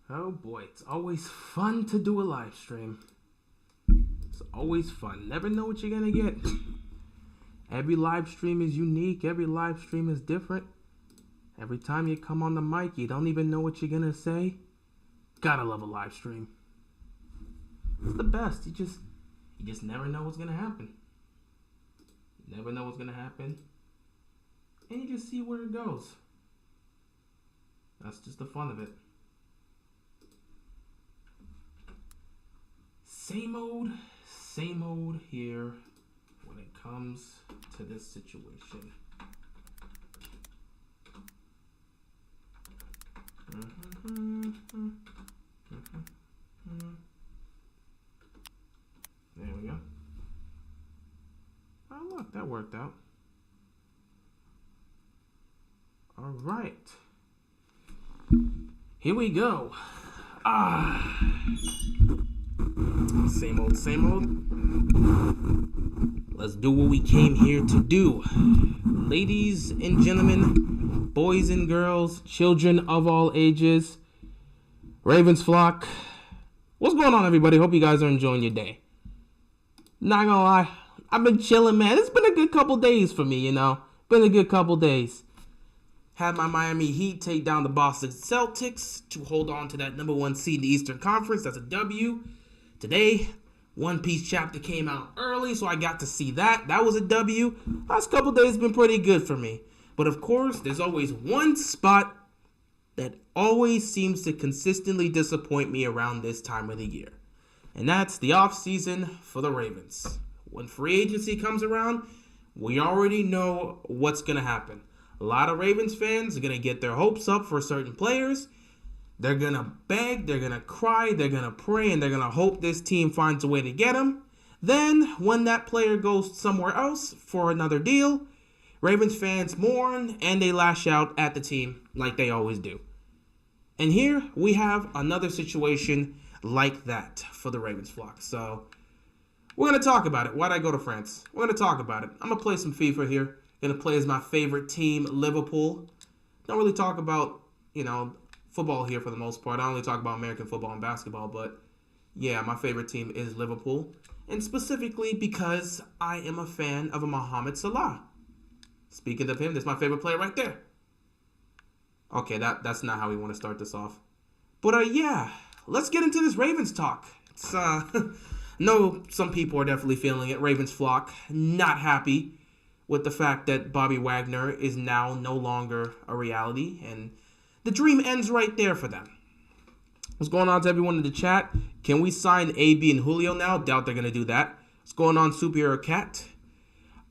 Oh boy, it's always fun to do a live stream. It's always fun. Never know what you're gonna get. Every live stream is unique. Every live stream is different. Every time you come on the mic, you don't even know what you're gonna say. Gotta love a live stream. It's the best. You just never know what's gonna happen. Never know what's gonna happen. And you just see where it goes. That's just the fun of it. Same old here when it comes to this situation. There we go. Oh look, that worked out. All right. Here we go. Same old. Let's do what we came here to do. Ladies and gentlemen, boys and girls, children of all ages, Ravens flock. What's going on, everybody? Hope you guys are enjoying your day. Not gonna lie, I've been chilling, man. It's been a good couple days for me, Been a good couple days. Had my Miami Heat take down the Boston Celtics to hold on to that number 1 seed in the Eastern Conference. That's a W. Today, One Piece chapter came out early, so I got to see that. That was a W. Last couple days have been pretty good for me. But of course, there's always one spot that always seems to consistently disappoint me around this time of the year. And that's the offseason for the Ravens. When free agency comes around, we already know what's going to happen. A lot of Ravens fans are going to get their hopes up for certain players. They're going to beg, they're going to cry, they're going to pray, and they're going to hope this team finds a way to get him. Then, when that player goes somewhere else for another deal, Ravens fans mourn and they lash out at the team like they always do. And here we have another situation like that for the Ravens flock. So, we're going to talk about it. Why'd I go to France? We're going to talk about it. I'm going to play some FIFA here. Going to play as my favorite team, Liverpool. Don't really talk about, football here for the most part. I only talk about American football and basketball, but yeah, my favorite team is Liverpool. And specifically because I am a fan of a Mohamed Salah. Speaking of him, that's my favorite player right there. Okay, that's not how we want to start this off. But yeah, let's get into this Ravens talk. It's no, some people are definitely feeling it. Ravens flock, not happy with the fact that Bobby Wagner is now no longer a reality, and the dream ends right there for them. What's going on to everyone in the chat? Can we sign AB and Julio now? Doubt they're going to do that. What's going on, Superhero Cat?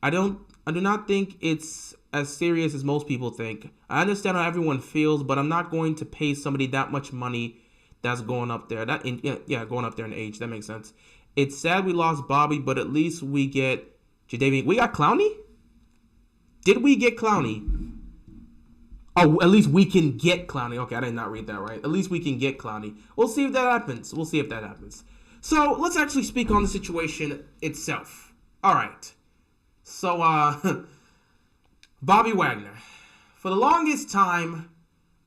I do not think it's as serious as most people think. I understand how everyone feels, but I'm not going to pay somebody that much money that's going up there. Going up there in age. That makes sense. It's sad we lost Bobby, but at least we get Jadeveon. We got Clowney? Did we get Clowney? Oh, at least we can get Clowney. Okay, I did not read that right. At least we can get Clowney. We'll see if that happens. So, let's actually speak on the situation itself. All right. So, Bobby Wagner. For the longest time,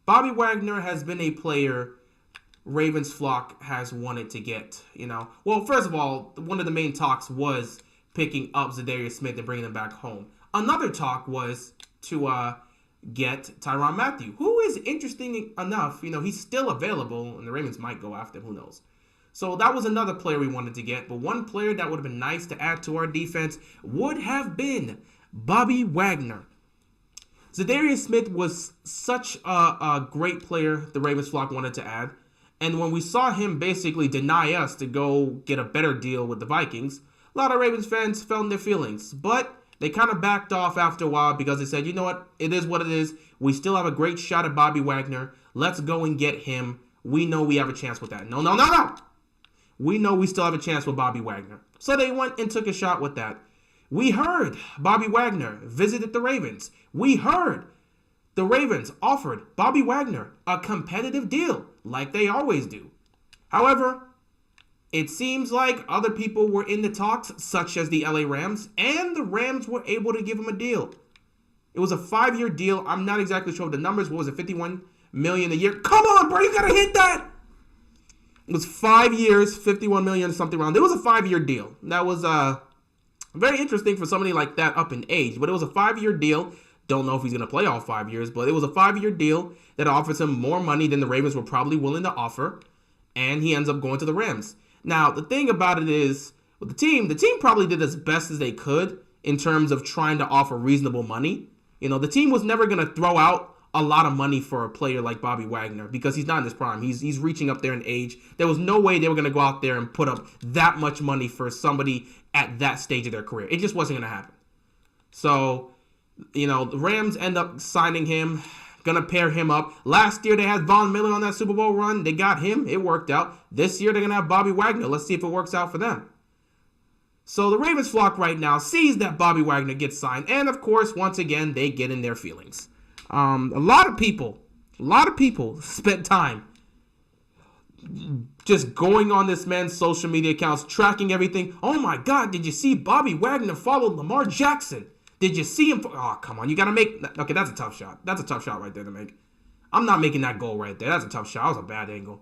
Bobby Wagner has been a player Ravens flock has wanted to get, Well, first of all, one of the main talks was picking up Zadarius Smith and bringing him back home. Another talk was to get Tyrann Mathieu, who is interesting enough. He's still available, and the Ravens might go after him. Who knows? So that was another player we wanted to get. But one player that would have been nice to add to our defense would have been Bobby Wagner. Zadarius Smith was such a great player the Ravens flock wanted to add. And when we saw him basically deny us to go get a better deal with the Vikings, a lot of Ravens fans felt in their feelings. But they kind of backed off after a while because they said, you know what? It is what it is. We still have a great shot at Bobby Wagner. Let's go and get him. We know we have a chance with that. No. We know we still have a chance with Bobby Wagner. So they went and took a shot with that. We heard Bobby Wagner visited the Ravens. We heard the Ravens offered Bobby Wagner a competitive deal like they always do. However, it seems like other people were in the talks, such as the LA Rams, and the Rams were able to give him a deal. It was a 5-year deal. I'm not exactly sure of the numbers. What was it, $51 million a year? Come on, bro, you gotta hit that. It was 5 years, 51 million, something around. It was a 5-year deal. That was very interesting for somebody like that up in age. But it was a 5-year deal. Don't know if he's going to play all 5 years, but it was a 5-year deal that offers him more money than the Ravens were probably willing to offer. And he ends up going to the Rams. Now, the thing about it is, with the team probably did as best as they could in terms of trying to offer reasonable money. You know, the team was never going to throw out a lot of money for a player like Bobby Wagner because he's not in his prime. He's reaching up there in age. There was no way they were going to go out there and put up that much money for somebody at that stage of their career. It just wasn't going to happen. So, you know, the Rams end up signing him, going to pair him up. Last year they had Von Miller on that Super Bowl run. They got him. It worked out. This year they're going to have Bobby Wagner. Let's see if it works out for them. So the Ravens flock right now sees that Bobby Wagner gets signed. And, of course, once again, they get in their feelings. A lot of people spent time just going on this man's social media accounts, tracking everything. Oh, my God, did you see Bobby Wagner follow Lamar Jackson? Did you see him? Oh, come on. You got to make... Okay, that's a tough shot. That's a tough shot right there to make. I'm not making that goal right there. That's a tough shot. That was a bad angle.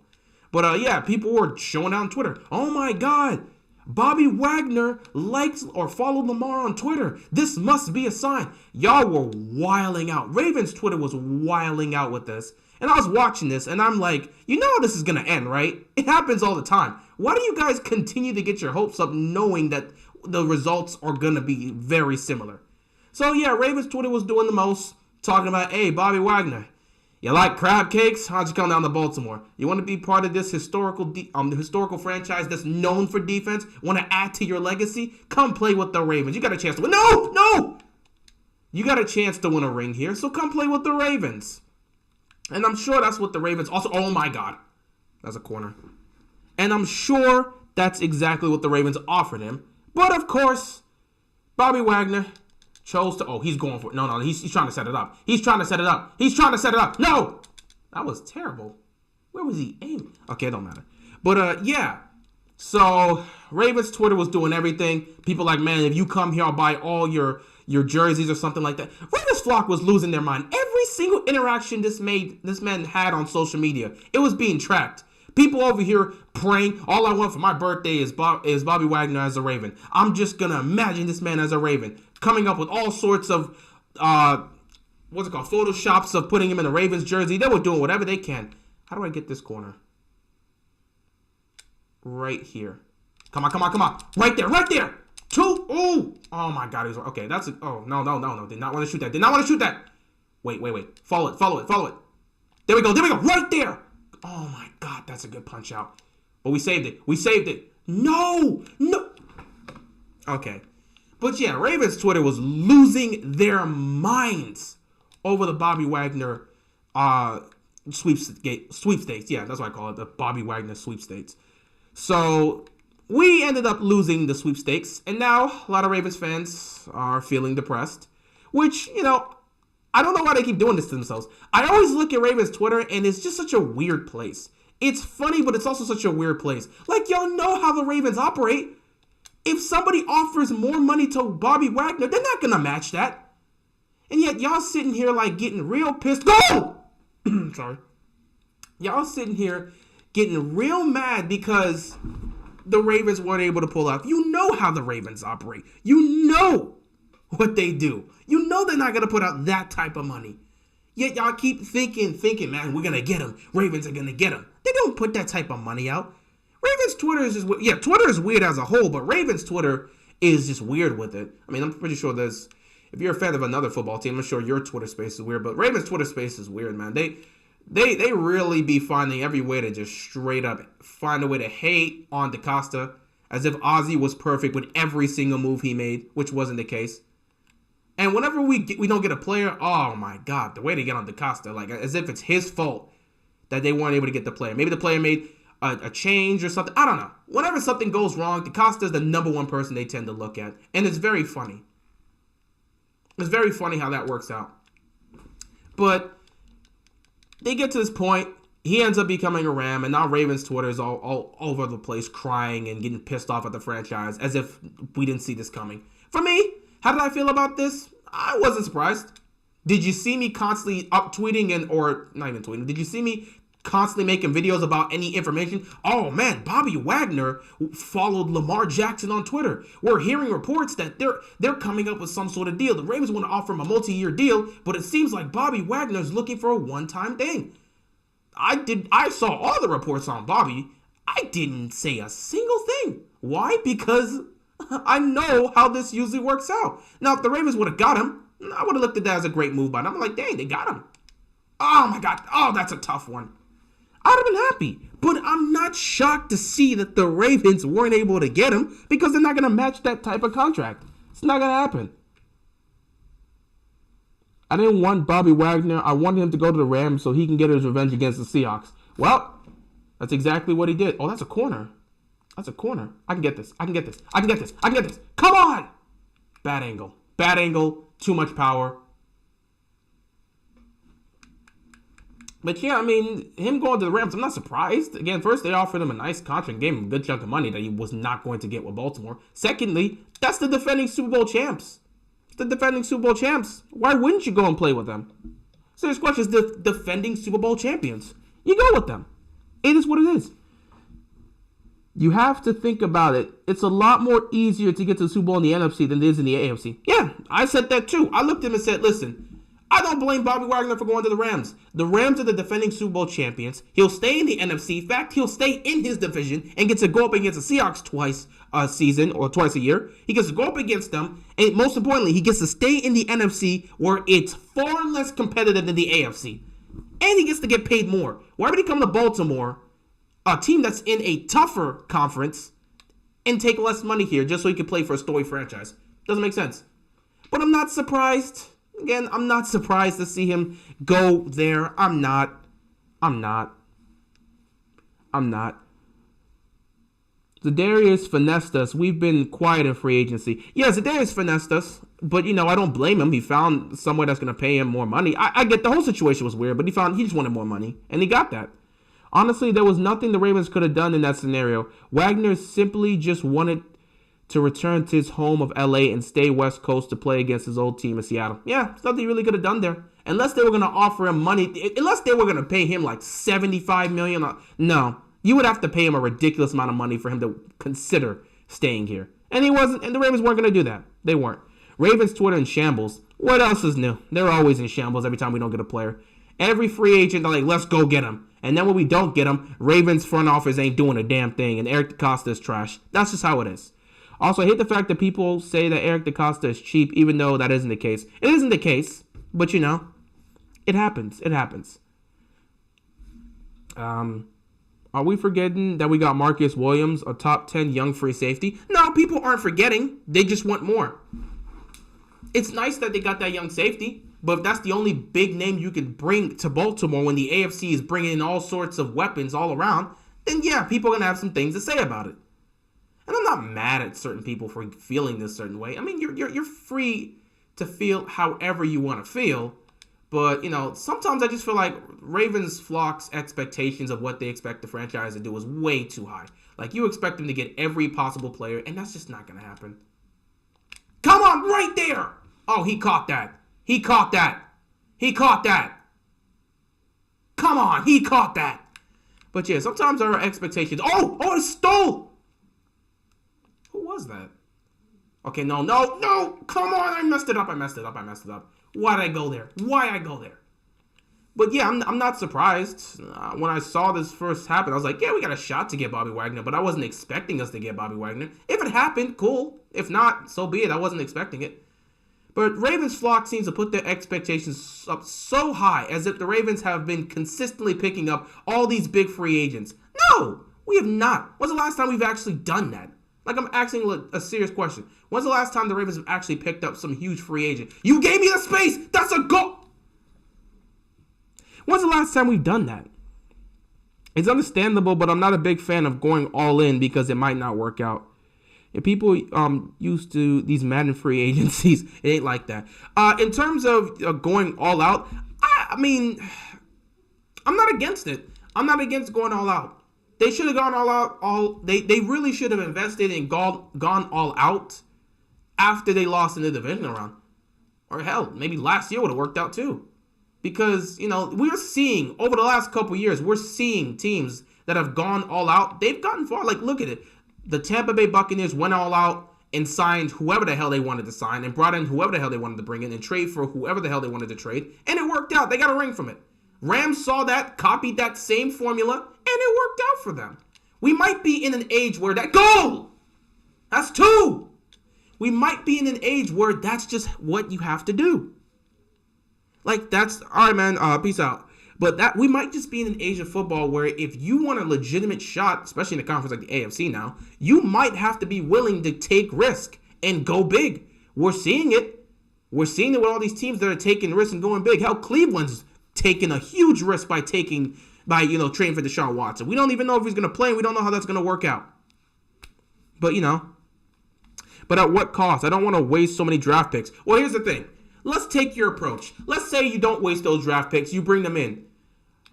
But, yeah, people were showing out on Twitter. Oh, my God. Bobby Wagner likes or followed Lamar on Twitter. This must be a sign. Y'all were wiling out. Ravens Twitter was wiling out with this. And I was watching this, and I'm like, you know how this is going to end, right? It happens all the time. Why do you guys continue to get your hopes up knowing that the results are going to be very similar? So, yeah, Ravens Twitter was doing the most, talking about, hey, Bobby Wagner, you like crab cakes? How'd you come down to Baltimore? You want to be part of this historical franchise that's known for defense? Want to add to your legacy? Come play with the Ravens. You got a chance to win. No! You got a chance to win a ring here, so come play with the Ravens. And I'm sure that's what the Ravens also... Oh, my God. That's a corner. And I'm sure that's exactly what the Ravens offered him. But, of course, Bobby Wagner... chose to... Oh, he's going for it. No, he's trying to set it up. He's trying to set it up. No! That was terrible. Where was he aiming? Okay, it don't matter. But, yeah. So, Ravens Twitter was doing everything. People like, man, if you come here, I'll buy all your jerseys or something like that. Ravens flock was losing their mind. Every single interaction this man had on social media, it was being tracked. People over here praying, all I want for my birthday is Bobby Wagner as a Raven. I'm just going to imagine this man as a Raven. Coming up with all sorts of, photoshops of putting him in a Ravens jersey. They were doing whatever they can. How do I get this corner? Right here. Come on. Right there. Two. Ooh. Oh, my God. Okay, that's it. Oh, no. Did not want to shoot that. Wait. Follow it. There we go. Right there. Oh, my God. That's a good punch out. But we saved it. No. Okay. But yeah, Ravens Twitter was losing their minds over the Bobby Wagner sweepstakes. Yeah, that's what I call it, the Bobby Wagner sweepstakes. So we ended up losing the sweepstakes, and now a lot of Ravens fans are feeling depressed, which, you know, I don't know why they keep doing this to themselves. I always look at Ravens Twitter, and it's just such a weird place. It's funny, but it's also such a weird place. Like, y'all know how the Ravens operate. If somebody offers more money to Bobby Wagner, they're not going to match that. And yet, y'all sitting here, like, getting real pissed. Go! Sorry. Y'all sitting here getting real mad because the Ravens weren't able to pull out. You know how the Ravens operate. You know what they do. You know they're not going to put out that type of money. Yet, y'all keep thinking, man, we're going to get him. Ravens are going to get him. They don't put that type of money out. Ravens Twitter is just... Yeah, Twitter is weird as a whole, but Ravens Twitter is just weird with it. I mean, I'm pretty sure there's... If you're a fan of another football team, I'm sure your Twitter space is weird, but Ravens Twitter space is weird, man. They really be finding every way to just straight up find a way to hate on DaCosta as if Ozzie was perfect with every single move he made, which wasn't the case. And whenever we don't get a player, oh my God, the way they get on DaCosta, like as if it's his fault that they weren't able to get the player. Maybe the player made a change or something. I don't know. Whenever something goes wrong, DaCosta is the number one person they tend to look at. And it's very funny. It's very funny how that works out. But they get to this point. He ends up becoming a Ram. And now Ravens Twitter is all over the place crying and getting pissed off at the franchise as if we didn't see this coming. For me, how did I feel about this? I wasn't surprised. Did you see me constantly up tweeting or not even tweeting? Did you see me constantly making videos about any information. Oh man, Bobby Wagner followed Lamar Jackson on Twitter. We're hearing reports that they're coming up with some sort of deal. The Ravens want to offer him a multi-year deal, but it seems like Bobby Wagner's looking for a one-time thing. I saw all the reports on Bobby. I didn't say a single thing. Why? Because I know how this usually works out. Now, if the Ravens would have got him, I would have looked at that as a great move by them. I'm like, dang, they got him. Oh my God. Oh, that's a tough one. I'd have been happy. But I'm not shocked to see that the Ravens weren't able to get him because they're not going to match that type of contract. It's not going to happen. I didn't want Bobby Wagner. I wanted him to go to the Rams so he can get his revenge against the Seahawks. Well, that's exactly what he did. Oh, that's a corner. That's a corner. I can get this. I can get this. I can get this. I can get this. Come on! Bad angle. Bad angle. Too much power. But yeah, I mean, him going to the Rams, I'm not surprised. Again, first, they offered him a nice contract and gave him a good chunk of money that he was not going to get with Baltimore. Secondly, that's the defending Super Bowl champs. It's the defending Super Bowl champs. Why wouldn't you go and play with them? Serious question is the defending Super Bowl champions. You go with them. It is what it is. You have to think about it. It's a lot more easier to get to the Super Bowl in the NFC than it is in the AFC. Yeah, I said that too. I looked at him and said, listen, I don't blame Bobby Wagner for going to the Rams. The Rams are the defending Super Bowl champions. He'll stay in the NFC. In fact, he'll stay in his division and get to go up against the Seahawks twice a season or twice a year. He gets to go up against them. And most importantly, he gets to stay in the NFC where it's far less competitive than the AFC. And he gets to get paid more. Why would he come to Baltimore, a team that's in a tougher conference, and take less money here just so he can play for a storied franchise? Doesn't make sense. But I'm not surprised. Again, I'm not surprised to see him go there. I'm not. Zadarius finessed us. We've been quiet in free agency. Yeah, Zadarius finessed us, but, I don't blame him. He found somewhere that's going to pay him more money. I get the whole situation was weird, but he just wanted more money, and he got that. Honestly, there was nothing the Ravens could have done in that scenario. Wagner simply just wanted to return to his home of LA and stay West Coast to play against his old team in Seattle. Yeah, there's nothing he really could have done there. Unless they were going to offer him money, unless they were going to pay him like $75 million. No, you would have to pay him a ridiculous amount of money for him to consider staying here. And he wasn't, and the Ravens weren't going to do that. They weren't. Ravens Twitter in shambles. What else is new? They're always in shambles every time we don't get a player. Every free agent, they're like, let's go get him. And then when we don't get him, Ravens front office ain't doing a damn thing, and Eric DeCosta is trash. That's just how it is. Also, I hate the fact that people say that Eric DeCosta is cheap, even though that isn't the case. It isn't the case, but it happens. It happens. Are we forgetting that we got Marcus Williams, a top 10 young free safety? No, people aren't forgetting. They just want more. It's nice that they got that young safety, but if that's the only big name you can bring to Baltimore when the AFC is bringing in all sorts of weapons all around, then yeah, people are going to have some things to say about it. And I'm not mad at certain people for feeling this certain way. I mean, you're free to feel however you want to feel. But, sometimes I just feel like Ravens Flock's expectations of what they expect the franchise to do is way too high. Like, you expect them to get every possible player, and that's just not going to happen. Come on, right there! Oh, he caught that. He caught that. He caught that. Come on, he caught that. But yeah, sometimes our expectations... Oh, it stole! Who was that? Okay, no. Come on, I messed it up. Why did I go there? But yeah, I'm not surprised. When I saw this first happen, I was like, yeah, we got a shot to get Bobby Wagner, but I wasn't expecting us to get Bobby Wagner. If it happened, cool. If not, so be it. I wasn't expecting it. But Ravens Flock seems to put their expectations up so high, as if the Ravens have been consistently picking up all these big free agents. No, we have not. When's the last time we've actually done that? Like, I'm asking a serious question. When's the last time the Ravens have actually picked up some huge free agent? You gave me the space! That's a goal! When's the last time we've done that? It's understandable, but I'm not a big fan of going all in because it might not work out. If people used to these Madden free agencies, it ain't like that. In terms of going all out, I mean, I'm not against it. I'm not against going all out. They should have gone all out. They really should have invested and gone all out after they lost in the divisional round. Or hell, maybe last year would have worked out too. Because, we're seeing, over the last couple years, we're seeing teams that have gone all out. They've gotten far. Like, look at it. The Tampa Bay Buccaneers went all out and signed whoever the hell they wanted to sign and brought in whoever the hell they wanted to bring in and trade for whoever the hell they wanted to trade. And it worked out. They got a ring from it. Rams saw that, copied that same formula, and it worked out for them. We might be in an age where that goal, that's 2. We might be in an age where that's just what you have to do. Like, that's, all right, man, peace out. But that we might just be in an age of football where if you want a legitimate shot, especially in a conference like the AFC now, you might have to be willing to take risk and go big. We're seeing it. We're seeing it with all these teams that are taking risks and going big. Hell, Cleveland's taking a huge risk by trading for Deshaun Watson. We don't even know if he's going to play, and we don't know how that's going to work out. But, but at what cost? I don't want to waste so many draft picks. Well, here's the thing. Let's take your approach. Let's say you don't waste those draft picks. You bring them in.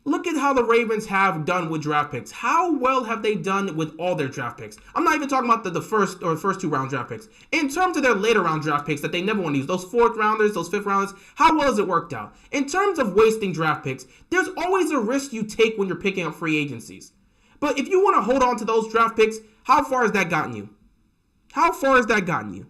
Look at how the Ravens have done with draft picks. How well have they done with all their draft picks? I'm not even talking about the first 2 round draft picks. In terms of their later round draft picks that they never want to use, those 4th rounders, those 5th rounders, how well has it worked out? In terms of wasting draft picks, there's always a risk you take when you're picking up free agencies. But if you want to hold on to those draft picks, how far has that gotten you? How far has that gotten you?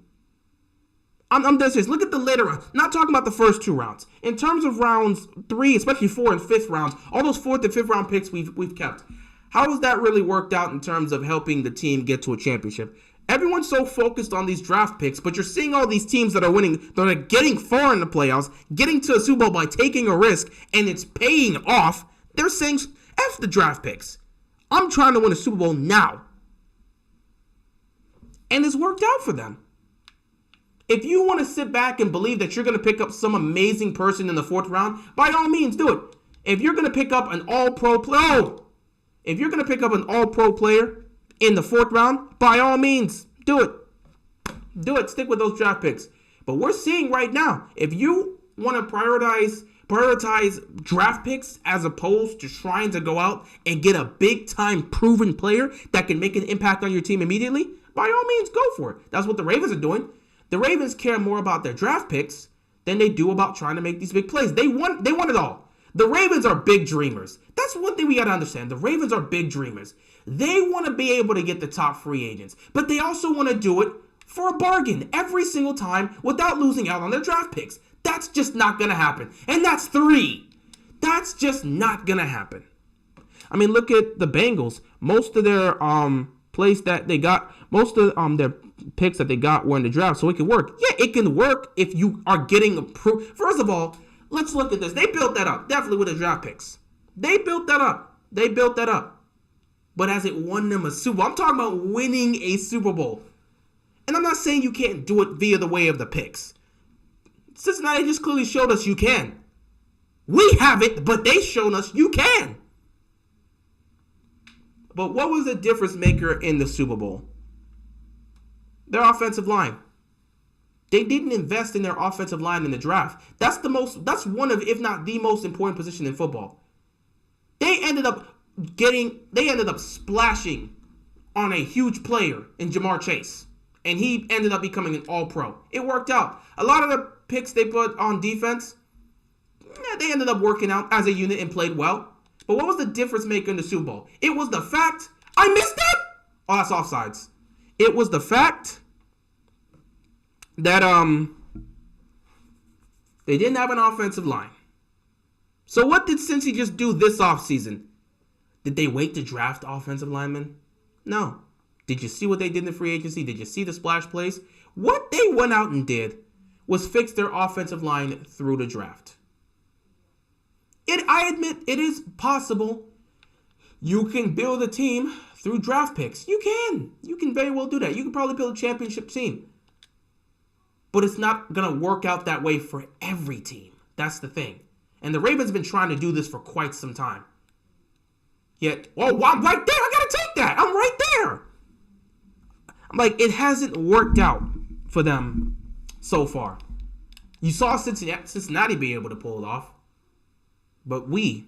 I'm dead serious. Look at the later rounds. Not talking about the first 2 rounds. In terms of rounds 3, especially 4 and 5th rounds, all those 4th and 5th round picks we've kept. How has that really worked out in terms of helping the team get to a championship? Everyone's so focused on these draft picks, but you're seeing all these teams that are winning, that are getting far in the playoffs, getting to a Super Bowl by taking a risk, and it's paying off. They're saying, F the draft picks. I'm trying to win a Super Bowl now. And it's worked out for them. If you want to sit back and believe that you're going to pick up some amazing person in the 4th round, by all means, do it. If you're going to pick up an all-pro player, if you're going to pick up an all-pro player in the 4th round, by all means, do it. Do it. Stick with those draft picks. But we're seeing right now, if you want to prioritize draft picks as opposed to trying to go out and get a big-time proven player that can make an impact on your team immediately, by all means, go for it. That's what the Ravens are doing. The Ravens care more about their draft picks than they do about trying to make these big plays. They want it all. The Ravens are big dreamers. That's one thing we got to understand. The Ravens are big dreamers. They want to be able to get the top free agents, but they also want to do it for a bargain every single time without losing out on their draft picks. That's just not going to happen. And that's 3. That's just not going to happen. I mean, look at the Bengals. Most of their plays that they got, most of their picks that they got were in the draft, so it can work. Yeah, it can work if you are getting approved. First of all, let's look at this. They built that up, definitely with the draft picks. They built that up. But has it won them a Super Bowl? I'm talking about winning a Super Bowl. And I'm not saying you can't do it via the way of the picks. Cincinnati just clearly showed us you can. We haven't, but they shown us you can. But what was the difference maker in the Super Bowl? Their offensive line. They didn't invest in their offensive line in the draft. That's one of, if not the most important position in football. They ended up splashing on a huge player in Jamar Chase. And he ended up becoming an all-pro. It worked out. A lot of the picks they put on defense, they ended up working out as a unit and played well. But what was the difference maker in the Super Bowl? It was the fact, I missed it! Oh, that's offsides. It was the fact that they didn't have an offensive line. So what did Cincy just do this offseason? Did they wait to draft offensive linemen? No. Did you see what they did in the free agency? Did you see the splash plays? What they went out and did was fix their offensive line through the draft. I admit it is possible you can build a team through draft picks. You can. You can very well do that. You can probably build a championship team. But it's not going to work out that way for every team. That's the thing. And the Ravens have been trying to do this for quite some time. Yet, I'm right there. I got to take that. I'm right there. I'm like, it hasn't worked out for them so far. You saw Cincinnati be able to pull it off. But we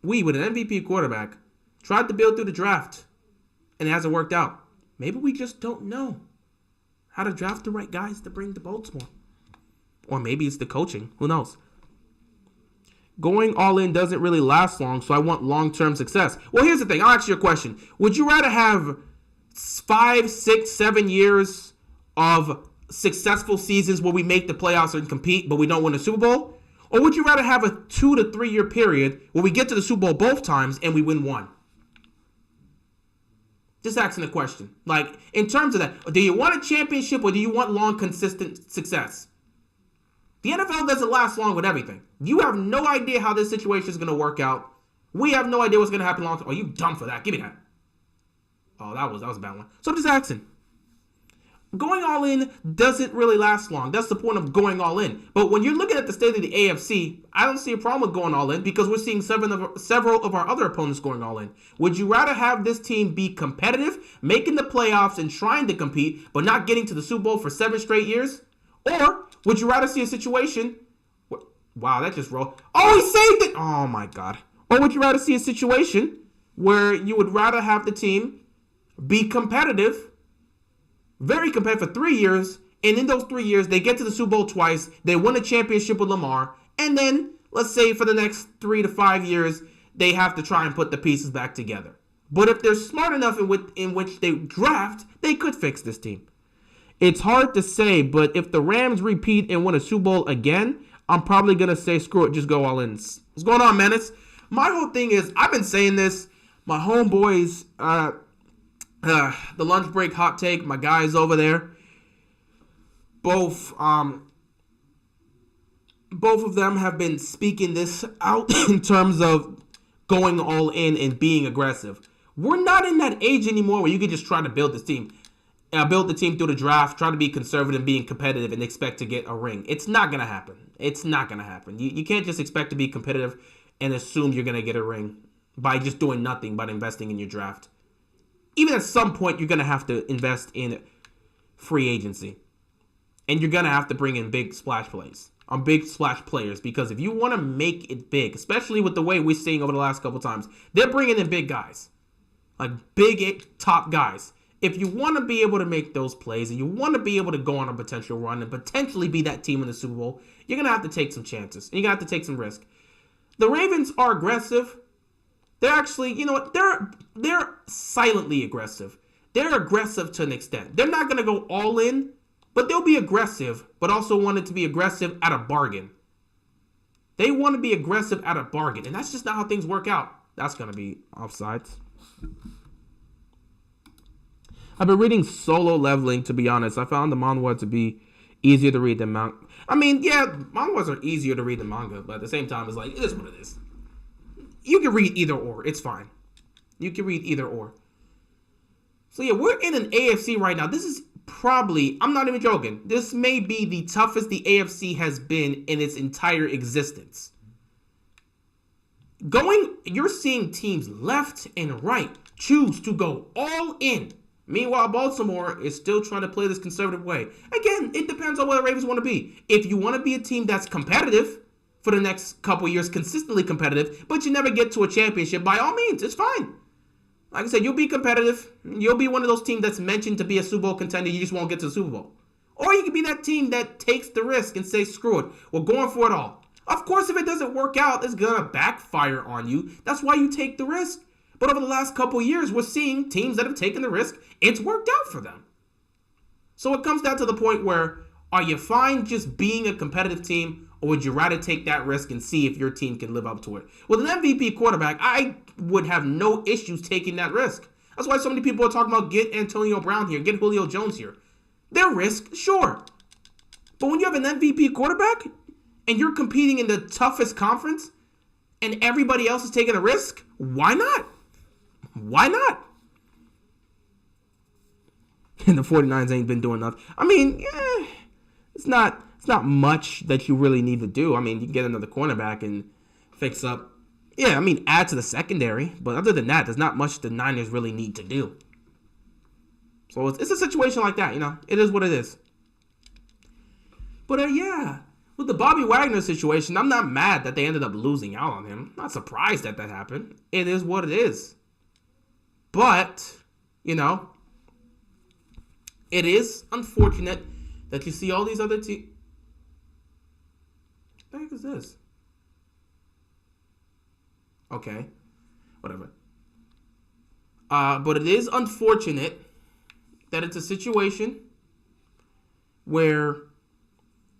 with an MVP quarterback, tried to build through the draft, and it hasn't worked out. Maybe we just don't know how to draft the right guys to bring to Baltimore. Or maybe it's the coaching. Who knows? going all in doesn't really last long, so I want long-term success. Well, here's the thing. I'll ask you a question. Would you rather have 5, 6, 7 years of successful seasons where we make the playoffs and compete, but we don't win a Super Bowl? Or would you rather have a 2 to 3 year period where we get to the Super Bowl both times and we win one? Just asking a question. Like, in terms of that, do you want a championship or do you want long, consistent success? The NFL doesn't last long with everything. You have no idea how this situation is going to work out. We have no idea what's going to happen long term. Oh, you dumb for that. Give me that. Oh, that was a bad one. So I'm just asking. Going all in doesn't really last long. That's the point of going all in. But when you're looking at the state of the AFC, I don't see a problem with going all in because we're seeing several of our other opponents going all in. Would you rather have this team be competitive, making the playoffs and trying to compete, but not getting to the Super Bowl for 7 straight years? Or would you rather see a situation... Wow, that just rolled. Oh, he saved it! Oh, my God. Or would you rather see a situation where you would rather have the team be competitive, very competitive for 3 years, and in those 3 years, they get to the Super Bowl twice, they win a championship with Lamar, and then, let's say for the next 3 to 5 years, they have to try and put the pieces back together. But if they're smart enough in which they draft, they could fix this team. It's hard to say, but if the Rams repeat and win a Super Bowl again, I'm probably going to say, screw it, just go all in. What's going on, Menace? My whole thing is, I've been saying this, my homeboys, the lunch break hot take, my guys over there, both of them have been speaking this out in terms of going all in and being aggressive. We're not in that age anymore where you can just try to build this team. Build the team through the draft, try to be conservative, being competitive, and expect to get a ring. It's not going to happen. It's not going to happen. You can't just expect to be competitive and assume you're going to get a ring by just doing nothing but investing in your draft. Even at some point, you're going to have to invest in free agency. And you're going to have to bring in big splash plays. Big splash players. Because if you want to make it big, especially with the way we're seeing over the last couple times, they're bringing in big guys. Like big top guys. If you want to be able to make those plays and you want to be able to go on a potential run and potentially be that team in the Super Bowl, you're going to have to take some chances. And you're going to have to take some risk. The Ravens are aggressive. They're actually, you know what, they're silently aggressive. They're aggressive to an extent. They're not going to go all in, but they'll be aggressive, but also want it to be aggressive at a bargain. They want to be aggressive at a bargain, and that's just not how things work out. That's going to be offsides. I've been reading Solo Leveling, to be honest. I found the manhwa to be easier to read than manga. I mean, yeah, manhwas are easier to read than manga, but at the same time, it's like, it is what it is. You can read either or. It's fine. You can read either or. So yeah, we're in an AFC right now. This is probably, I'm not even joking, this may be the toughest the AFC has been in its entire existence. You're seeing teams left and right choose to go all in. Meanwhile, Baltimore is still trying to play this conservative way. Again, it depends on what the Ravens want to be. If you want to be a team that's competitive for the next couple years, consistently competitive, but you never get to a championship, by all means, it's fine. Like I said, you'll be competitive. You'll be one of those teams that's mentioned to be a Super Bowl contender. You just won't get to the Super Bowl. Or you can be that team that takes the risk and say, screw it. We're going for it all. Of course, if it doesn't work out, it's going to backfire on you. That's why you take the risk. But over the last couple of years, we're seeing teams that have taken the risk. It's worked out for them. So it comes down to the point where, are you fine just being a competitive team, or would you rather take that risk and see if your team can live up to it? With an MVP quarterback, I would have no issues taking that risk. That's why so many people are talking about get Antonio Brown here, get Julio Jones here. They're risk, sure. But when you have an MVP quarterback, and you're competing in the toughest conference, and everybody else is taking a risk, why not? Why not? And the 49ers ain't been doing nothing. I mean, yeah, it's not much that you really need to do. I mean, you can get another cornerback and fix up. Yeah, I mean, add to the secondary. But other than that, there's not much the Niners really need to do. So it's a situation like that, you know. It is what it is. But yeah, with the Bobby Wagner situation, I'm not mad that they ended up losing out on him. Not surprised that happened. It is what it is. But, you know, it is unfortunate that you see all these other teams. What the heck is this? Okay, whatever. But it is unfortunate that it's a situation where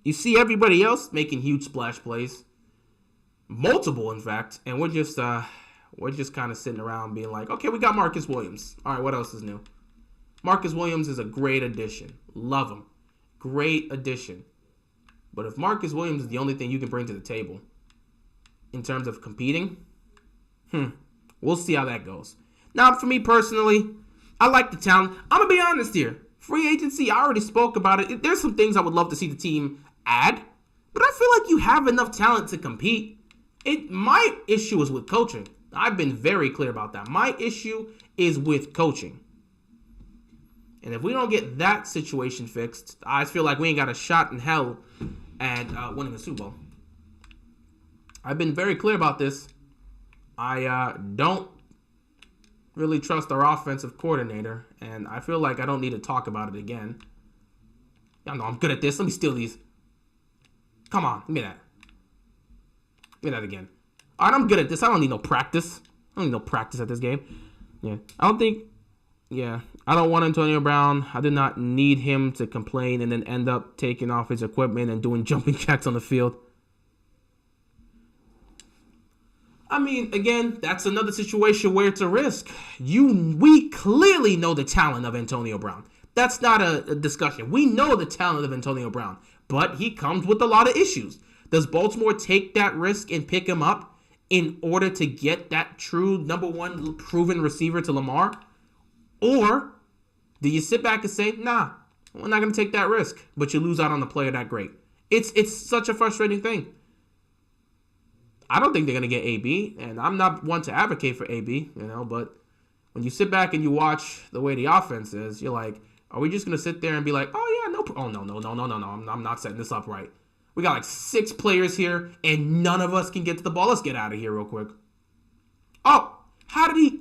you see everybody else making huge splash plays, multiple in fact, and we're just kind of sitting around being like, okay, we got Marcus Williams. All right, what else is new? Marcus Williams is a great addition. Love him. Great addition. But if Marcus Williams is the only thing you can bring to the table in terms of competing, we'll see how that goes. Now, for me personally, I like the talent. I'm going to be honest here. Free agency, I already spoke about it. There's some things I would love to see the team add, but I feel like you have enough talent to compete. My issue is with coaching. I've been very clear about that. My issue is with coaching. And if we don't get that situation fixed, I feel like we ain't got a shot in hell at winning the Super Bowl. I've been very clear about this. I don't really trust our offensive coordinator, and I feel like I don't need to talk about it again. Y'all know I'm good at this. Let me steal these. Come on, give me that. Give me that again. All right, I'm good at this. I don't need no practice. I don't need no practice at this game. Yeah, I don't want Antonio Brown. I did not need him to complain and then end up taking off his equipment and doing jumping jacks on the field. I mean, again, that's another situation where it's a risk. We clearly know the talent of Antonio Brown. That's not a discussion. We know the talent of Antonio Brown, but he comes with a lot of issues. Does Baltimore take that risk and pick him up in order to get that true number one proven receiver to Lamar? Or do you sit back and say, nah, we're not going to take that risk, but you lose out on the player that great? It's such a frustrating thing. I don't think they're going to get AB, and I'm not one to advocate for AB, but when you sit back and you watch the way the offense is, you're like, are we just going to sit there and be like, oh, yeah, no, I'm not setting this up right. We got like 6 players here, and none of us can get to the ball. Let's get out of here real quick. Oh, how did he?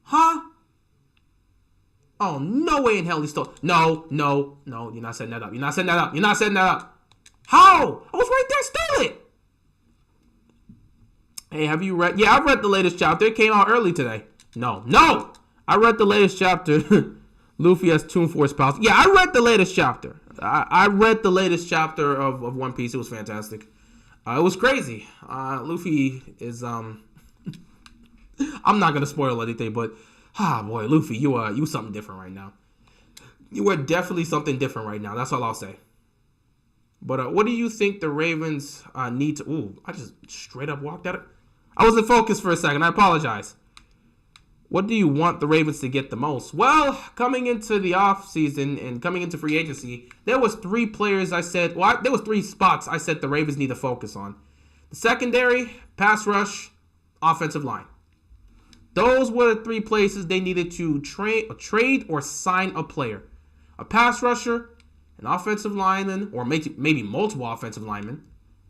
Huh? Oh, no way in hell he stole. No, you're not setting that up. You're not setting that up. How? I was right there, stole it. Hey, have you read? Yeah, I read the latest chapter. It came out early today. No. I read the latest chapter. Luffy has 2 and 4 spouse. Yeah, I read the latest chapter. I read the latest chapter of One Piece. It was fantastic. It was crazy. Luffy is I'm not gonna spoil anything, but boy, Luffy, you something different right now. You are definitely something different right now. That's all I'll say. But what do you think the Ravens need to? Ooh, I just straight up walked at it. I wasn't focused for a second. I apologize. What do you want the Ravens to get the most? Well, coming into the offseason and coming into free agency, there was 3 players there was 3 spots I said the Ravens need to focus on. The secondary, pass rush, offensive line. Those were the 3 places they needed to trade or sign a player. A pass rusher, an offensive lineman, or maybe multiple offensive linemen,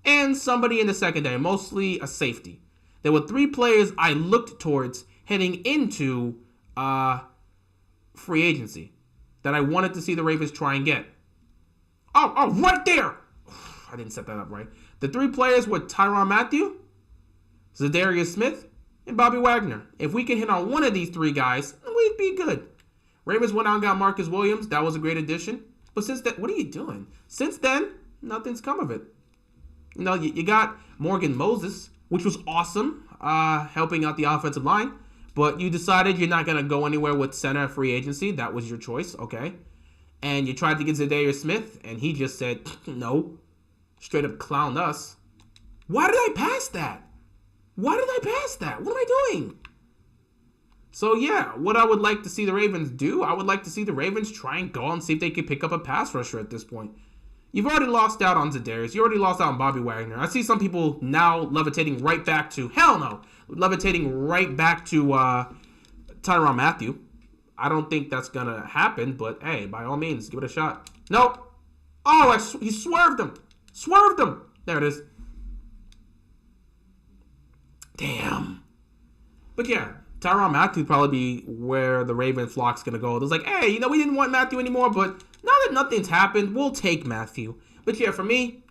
and somebody in the secondary, mostly a safety. There were 3 players I looked towards heading into free agency that I wanted to see the Ravens try and get. Oh, right there! I didn't set that up right. The 3 players were Tyrann Mathieu, Zadarius Smith, and Bobby Wagner. If we can hit on one of these 3 guys, we'd be good. Ravens went out and got Marcus Williams. That was a great addition. But since then, what are you doing? Since then, nothing's come of it. You got Morgan Moses, which was awesome, helping out the offensive line. But you decided you're not going to go anywhere with center free agency. That was your choice, okay? And you tried to get Zadarius Smith, and he just said, no. Straight up clowned us. Why did I pass that? What am I doing? So, yeah, what I would like to see the Ravens do, I would like to see the Ravens try and go and see if they can pick up a pass rusher at this point. You've already lost out on Zadarius. You already lost out on Bobby Wagner. I see some people now levitating right back to, Tyrann Mathieu. I don't think that's going to happen, but hey, by all means, give it a shot. Nope. Oh, he swerved him. There it is. Damn. But yeah, Tyrann Mathieu probably be where the Raven flock's going to go. It's like, hey, we didn't want Mathieu anymore, but now that nothing's happened, we'll take Mathieu. But yeah, for me,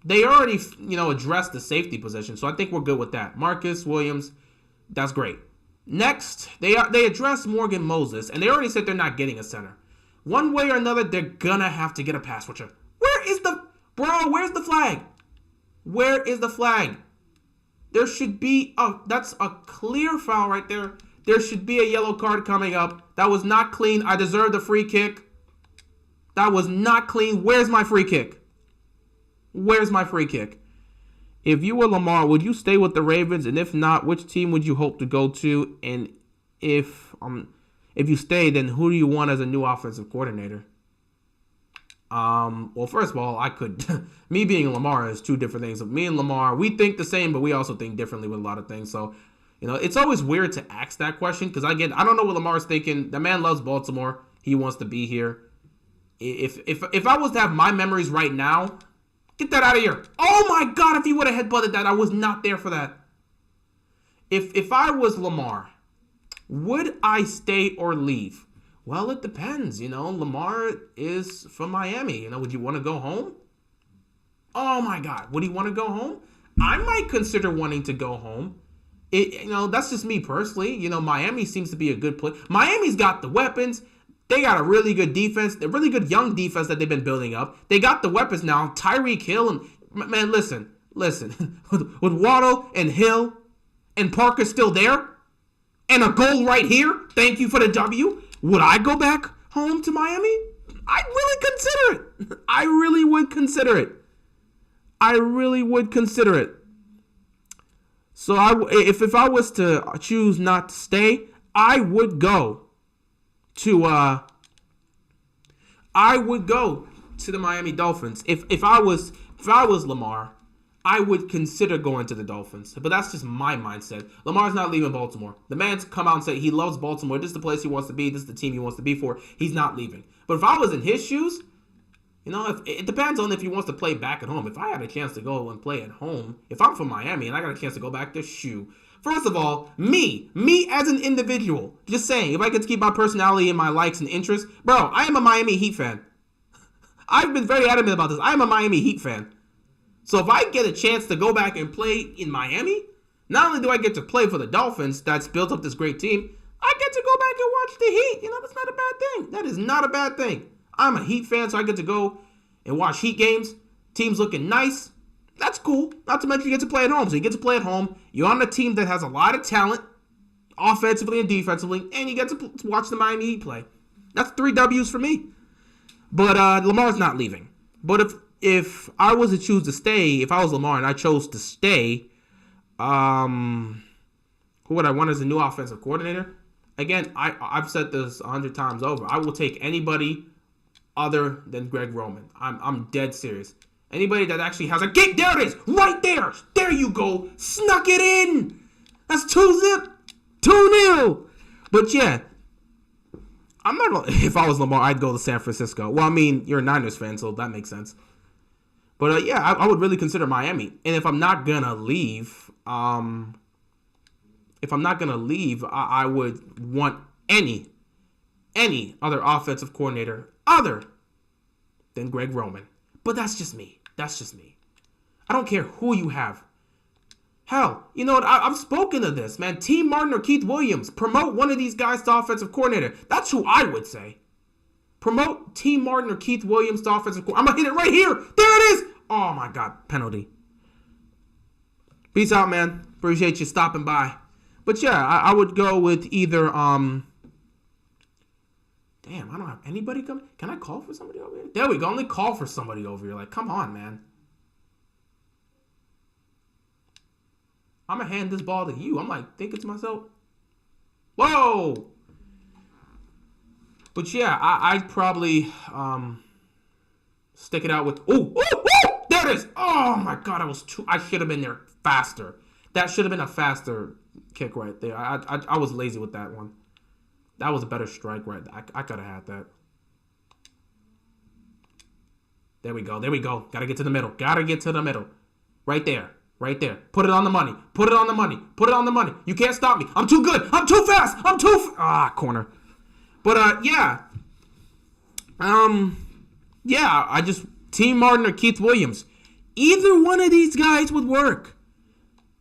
They already, addressed the safety position, so I think we're good with that. Marcus Williams, that's great. Next, they addressed Morgan Moses, and they already said they're not getting a center. One way or another, they're gonna have to get a pass rusher. Where's the flag? Where is the flag? There should be that's a clear foul right there. There should be a yellow card coming up. That was not clean. I deserved a free kick. That was not clean. Where's my free kick? Where's my free kick? If you were Lamar, would you stay with the Ravens? And if not, which team would you hope to go to? And if you stay, then who do you want as a new offensive coordinator? Well, first of all, me being Lamar is two different things. Me and Lamar, we think the same, but we also think differently with a lot of things. So, it's always weird to ask that question because I don't know what Lamar's thinking. The man loves Baltimore. He wants to be here. If I was to have my memories right now, get that out of here. Oh my God, if he would have headbutted that, I was not there for that. If I was Lamar, would I stay or leave? Well, it depends. Lamar is from Miami. Would you want to go home? Oh my God, would he want to go home? I might consider wanting to go home. That's just me personally. Miami seems to be a good place. Miami's got the weapons. They got a really good defense, a really good young defense that they've been building up. They got the weapons now. Tyreek Hill and man, listen. with Waddle and Hill and Parker still there, and a goal right here. Thank you for the W. Would I go back home to Miami? I'd really consider it. I really would consider it. So if I was to choose not to stay, I would go to the Miami Dolphins. If I was Lamar, I would consider going to the Dolphins. But that's just my mindset. Lamar's not leaving Baltimore. The man's come out and said he loves Baltimore. This is the place he wants to be. This is the team he wants to be for. He's not leaving. But if I was in his shoes, it depends on if he wants to play back at home. If I had a chance to go and play at home, if I'm from Miami and I got a chance to go back to first of all, me as an individual, just saying, if I could keep my personality and my likes and interests, bro, I am a Miami Heat fan. I've been very adamant about this. I am a Miami Heat fan. So if I get a chance to go back and play in Miami, not only do I get to play for the Dolphins that's built up this great team, I get to go back and watch the Heat. That's not a bad thing. That is not a bad thing. I'm a Heat fan, so I get to go and watch Heat games. Teams looking nice. That's cool. Not to mention you get to play at home. So you get to play at home. You're on a team that has a lot of talent, offensively and defensively, and you get to watch the Miami Heat play. That's 3 W's for me. But Lamar's not leaving. But if I was to choose to stay, if I was Lamar and I chose to stay, who would I want as a new offensive coordinator? Again, I've said this 100 times over. I will take anybody other than Greg Roman. I'm dead serious. Anybody that actually has a kick, there it is, right there. There you go. Snuck it in. That's 2-0. 2-0. But yeah, I'm not gonna, if I was Lamar, I'd go to San Francisco. Well, I mean, you're a Niners fan, so that makes sense. But yeah, I would really consider Miami. And if I'm not gonna leave, I would want any other offensive coordinator other than Greg Roman. But that's just me. I don't care who you have. Hell, you know what? I've spoken of this, man. T. Martin or Keith Williams. Promote one of these guys to offensive coordinator. That's who I would say. Promote T. Martin or Keith Williams to offensive coordinator. I'm going to hit it right here. There it is. Oh, my God. Penalty. Peace out, man. Appreciate you stopping by. But, yeah, I would go with either... Damn, I don't have anybody coming. Can I call for somebody over here? There we go. Only call for somebody over here. Like, come on, man. I'm going to hand this ball to you. I'm like thinking to myself, whoa. But yeah, I'd probably stick it out with, there it is. Oh my God, I should have been there faster. That should have been a faster kick right there. I was lazy with that one. That was a better strike right there. I could have had that. There we go. Got to get to the middle. Right there. Put it on the money. You can't stop me. I'm too good. I'm too fast. Corner. But, yeah. I just, T. Martin or Keith Williams. Either one of these guys would work.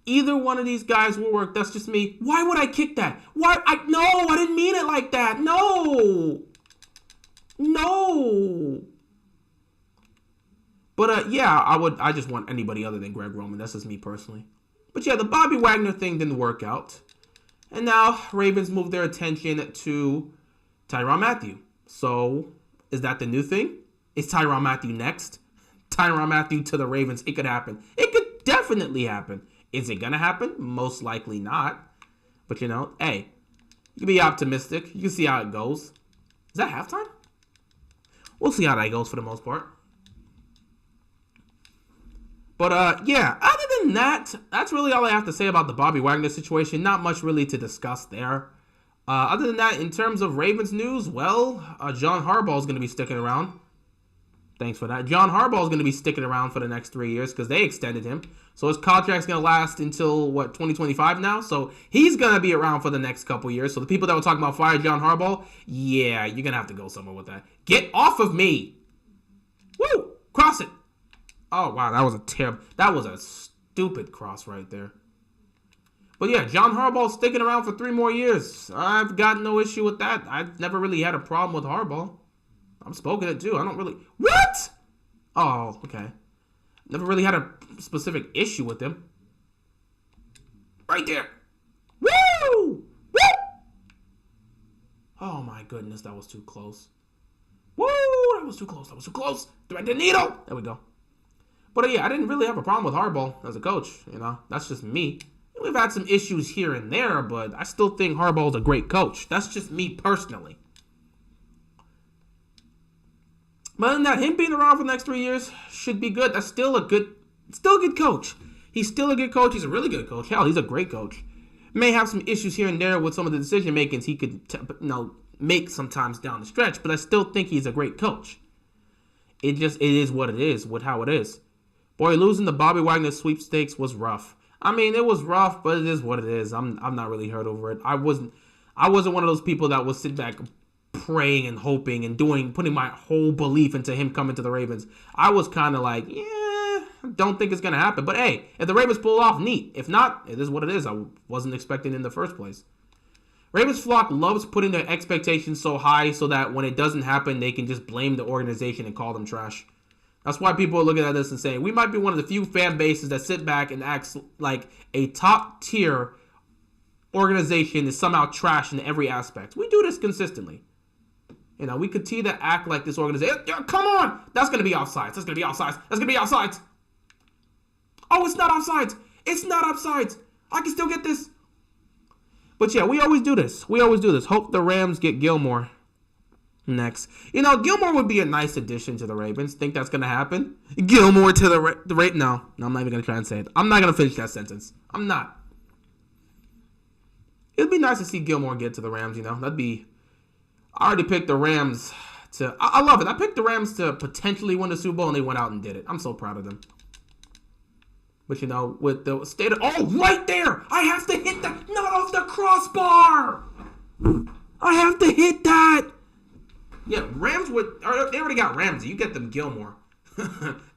Either one of these guys will work. That's just me. Why would I kick that? Why? No, I didn't mean it like that. No. But yeah, I just want anybody other than Greg Roman. That's just me personally. But yeah, the Bobby Wagner thing didn't work out. And now Ravens moved their attention to Tyrann Mathieu. So, is that the new thing? Is Tyrann Mathieu next? Tyrann Mathieu to the Ravens. It could happen. It could definitely happen. Is it going to happen? Most likely not. But, hey, you can be optimistic. You can see how it goes. Is that halftime? We'll see how that goes for the most part. But, yeah, other than that, that's really all I have to say about the Bobby Wagner situation. Not much really to discuss there. Other than that, in terms of Ravens news, well, John Harbaugh is going to be sticking around. Thanks for that. John Harbaugh is going to be sticking around for the next 3 years because they extended him. So his contract's going to last until, 2025 now? So he's going to be around for the next couple years. So the people that were talking about fire John Harbaugh, yeah, you're going to have to go somewhere with that. Get off of me. Woo! Cross it. Oh, wow, that was a stupid cross right there. But yeah, John Harbaugh's sticking around for 3 more years. I've got no issue with that. I've never really had a problem with Harbaugh. I'm spoken it too. I don't really... What? Oh, okay. Never really had a specific issue with him. Right there. Woo! Woo! Oh my goodness, that was too close. Woo! That was too close. Thread the needle. There we go. But yeah, I didn't really have a problem with Harbaugh as a coach. That's just me. We've had some issues here and there, but I still think Harbaugh's a great coach. That's just me personally. But other than that, him being around for the next 3 years should be good. That's still a good coach. He's still a good coach. He's a really good coach. Hell, he's a great coach. May have some issues here and there with some of the decision makings he could, make sometimes down the stretch, but I still think he's a great coach. It is what it is, with how it is. Boy, losing the Bobby Wagner sweepstakes was rough. I mean, it was rough, but it is what it is. I'm not really hurt over it. I wasn't one of those people that would sit back praying and hoping and putting my whole belief into him coming to the Ravens. I was kind of like, yeah, don't think it's going to happen. But hey, if the Ravens pull off, neat. If not, it is what it is. I wasn't expecting in the first place. Ravens flock loves putting their expectations so high so that when it doesn't happen, they can just blame the organization and call them trash. That's why people are looking at this and saying, we might be one of the few fan bases that sit back and acts like a top-tier organization is somehow trash in every aspect. We do this consistently. We continue to act like this organization. Come on! That's going to be offsides. That's going to be offsides. Oh, it's not offsides. I can still get this. But yeah, we always do this. Hope the Rams get Gilmore next. Gilmore would be a nice addition to the Ravens. Think that's going to happen? Gilmore to the Ravens? No, I'm not even going to try and say it. I'm not going to finish that sentence. I'm not. It'd be nice to see Gilmore get to the Rams, That'd be... I already picked the Rams to... I love it. I picked the Rams to potentially win the Super Bowl, and they went out and did it. I'm so proud of them. But, with the state of... Oh, right there! I have to hit that! Not off the crossbar! I have to hit that! Yeah, Rams would... They already got Ramsey. You get them Gilmore.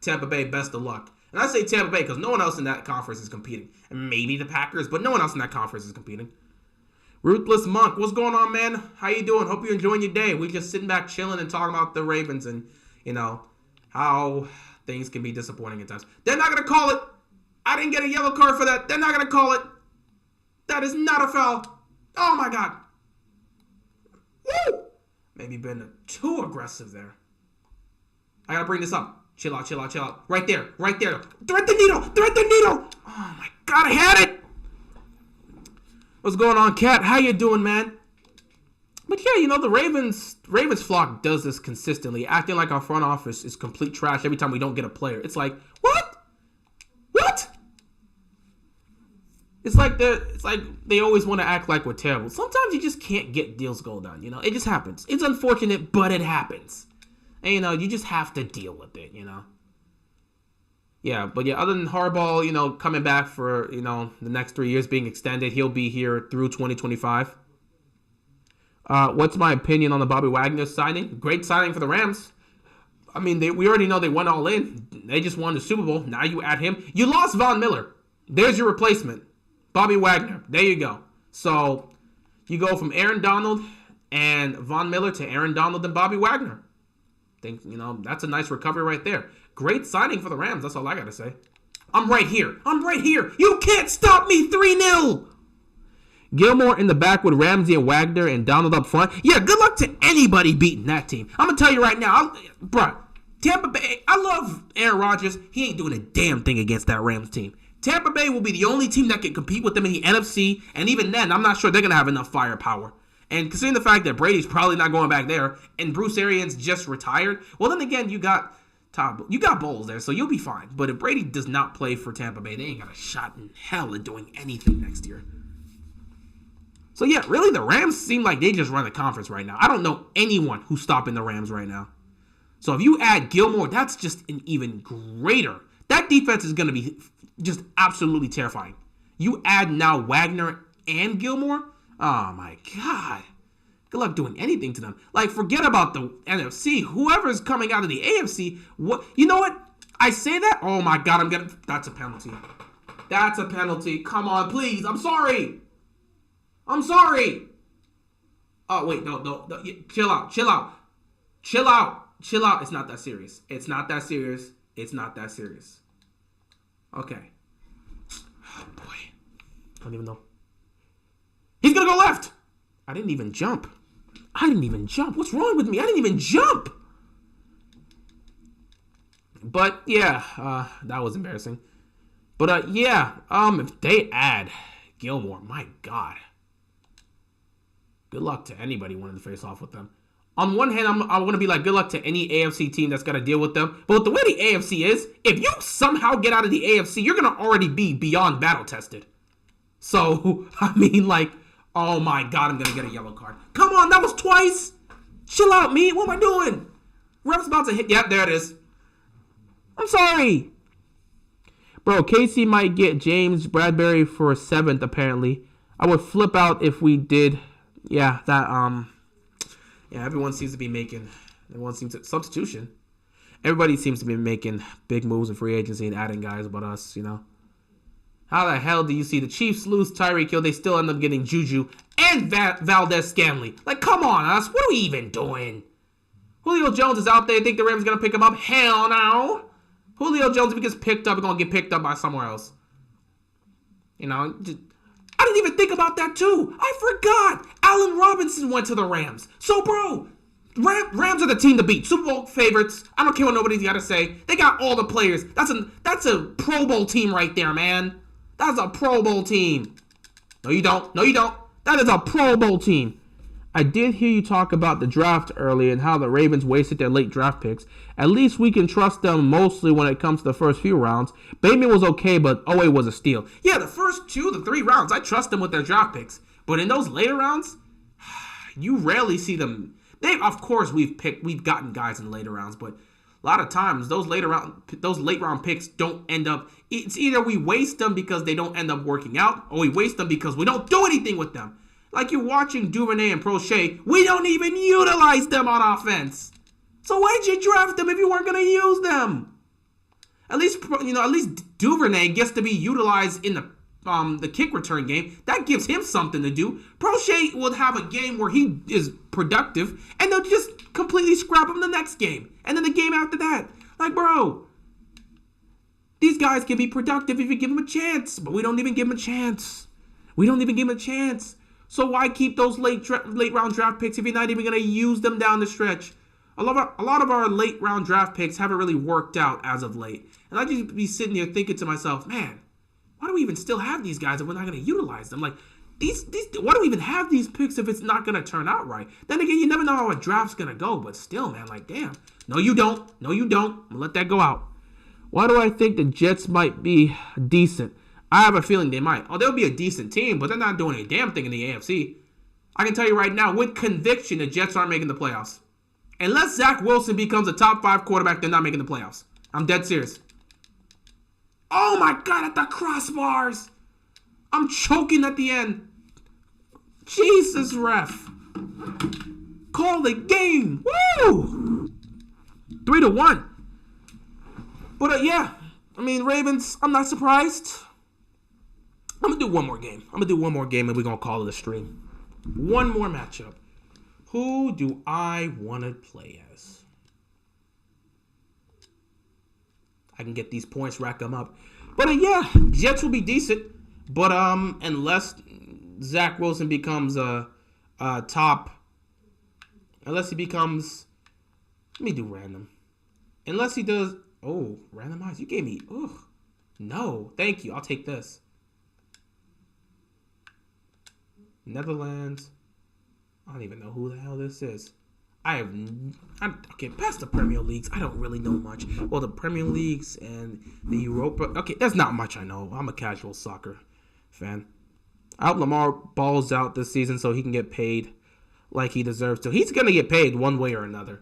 Tampa Bay, best of luck. And I say Tampa Bay because no one else in that conference is competing. And maybe the Packers, but no one else in that conference is competing. Ruthless Monk, what's going on, man? How you doing? Hope you're enjoying your day. We just sitting back chilling and talking about the Ravens and, how things can be disappointing at times. They're not going to call it. I didn't get a yellow card for that. They're not going to call it. That is not a foul. Oh, my God. Woo! Maybe been too aggressive there. I got to bring this up. Chill out. Right there. Thread the needle. Oh, my God, I had it. What's going on, Kat? How you doing, man? But yeah, the Ravens flock does this consistently, acting like our front office is complete trash every time we don't get a player. It's like, what? It's like they always want to act like we're terrible. Sometimes you just can't get deals going done, It just happens. It's unfortunate, but it happens. And, you just have to deal with it, Yeah, but yeah, other than Harbaugh, coming back for, the next 3 years being extended, he'll be here through 2025. What's my opinion on the Bobby Wagner signing? Great signing for the Rams. I mean, we already know they went all in. They just won the Super Bowl. Now you add him. You lost Von Miller. There's your replacement. Bobby Wagner. There you go. So you go from Aaron Donald and Von Miller to Aaron Donald and Bobby Wagner. Think, that's a nice recovery right there. Great signing for the Rams. That's all I got to say. I'm right here. You can't stop me. 3-0. Gilmore in the back with Ramsey and Wagner and Donald up front. Yeah, good luck to anybody beating that team. I'm going to tell you right now, Tampa Bay, I love Aaron Rodgers. He ain't doing a damn thing against that Rams team. Tampa Bay will be the only team that can compete with them in the NFC, and even then, I'm not sure they're going to have enough firepower. And considering the fact that Brady's probably not going back there, and Bruce Arians just retired, well, then again, you got Bowles there, so you'll be fine. But if Brady does not play for Tampa Bay, they ain't got a shot in hell at doing anything next year. So yeah, really, the Rams seem like they just run the conference right now. I don't know anyone who's stopping the Rams right now. So if you add Gilmore, that's just an even greater. That defense is going to be just absolutely terrifying. You add now Wagner and Gilmore, oh my God. Good luck doing anything to them. Like, forget about the NFC. Whoever's coming out of the AFC, you know what? I say that, oh my God, that's a penalty. That's a penalty. Come on, please. I'm sorry. Oh, wait, no. Chill out. It's not that serious. Okay. Oh, boy. I don't even know. He's going to go left. I didn't even jump. What's wrong with me? I didn't even jump. But, yeah, that was embarrassing. But, if they add Gilmore, my God. Good luck to anybody wanting to face off with them. On one hand, I'm going to be like, good luck to any AFC team that's got to deal with them. But the way the AFC is, if you somehow get out of the AFC, you're going to already be beyond battle tested. So, I mean, like, oh my God, I'm going to get a yellow card. Come on, that was twice. Chill out, me. What am I doing? Ref's about to hit. Yep, there it is. I'm sorry. Bro, Casey might get James Bradbury for a 7th, apparently. I would flip out if we did. Yeah, everyone seems to be making, substitution. Everybody seems to be making big moves in free agency and adding guys but us, How the hell do you see the Chiefs lose Tyreek Hill? They still end up getting Juju and Valdez-Scantling. Like, come on, us. What are we even doing? Julio Jones is out there. Think the Rams are going to pick him up? Hell no. Julio Jones, if he gets picked up, he's going to get picked up by somewhere else. I didn't even think about that, too. I forgot. Allen Robinson went to the Rams. So, bro, Rams are the team to beat. Super Bowl favorites. I don't care what nobody's got to say. They got all the players. That's a Pro Bowl team right there, man. That's a Pro Bowl team. No, you don't. That is a Pro Bowl team. I did hear you talk about the draft earlier and how the Ravens wasted their late draft picks. At least we can trust them mostly when it comes to the first few rounds. Bateman was okay, but Owe was a steal. Yeah, the first 2 to 3 rounds, I trust them with their draft picks. But in those later rounds, you rarely see them. Of course, we've gotten guys in the later rounds, but a lot of times those late round picks don't end up. It's either we waste them because they don't end up working out, or we waste them because we don't do anything with them. Like you're watching Duvernay and Prochet, we don't even utilize them on offense. So why'd you draft them if you weren't going to use them? At least Duvernay gets to be utilized in the kick return game. That gives him something to do. Prochet will have a game where he is productive, and they'll just completely scrap him the next game, and then the game after that. Like, bro, these guys can be productive if you give them a chance, but we don't even give them a chance. So why keep those late round draft picks if you're not even going to use them down the stretch? A lot of our late round draft picks haven't really worked out as of late. And I just be sitting here thinking to myself, man, why do we even still have these guys if we're not going to utilize them? Like, why do we even have these picks if it's not going to turn out right? Then again, you never know how a draft's going to go. But still, man, like, damn. No, you don't. I'm going to let that go out. Why do I think the Jets might be decent? I have a feeling they might. Oh, they'll be a decent team, but they're not doing a damn thing in the AFC. I can tell you right now, with conviction, the Jets aren't making the playoffs. Unless Zach Wilson becomes a top 5 quarterback, they're not making the playoffs. I'm dead serious. Oh my God, at the crossbars. I'm choking at the end. Jesus, ref. Call the game. Woo! 3-1. But yeah, I mean, Ravens, I'm not surprised. I'm going to do one more game. And we're going to call it a stream. One more matchup. Who do I want to play as? I can get these points, rack them up. But yeah, Jets will be decent. But unless Zach Wilson becomes a top, unless he becomes, let me do random. Unless he does, randomize. You gave me, no, thank you. I'll take this. Netherlands. I don't even know who the hell this is. Okay, past the Premier Leagues, I don't really know much. Well, the Premier Leagues and the Europa. Okay, there's not much I know. I'm a casual soccer fan. I hope Lamar balls out this season so he can get paid like he deserves to. He's going to get paid one way or another.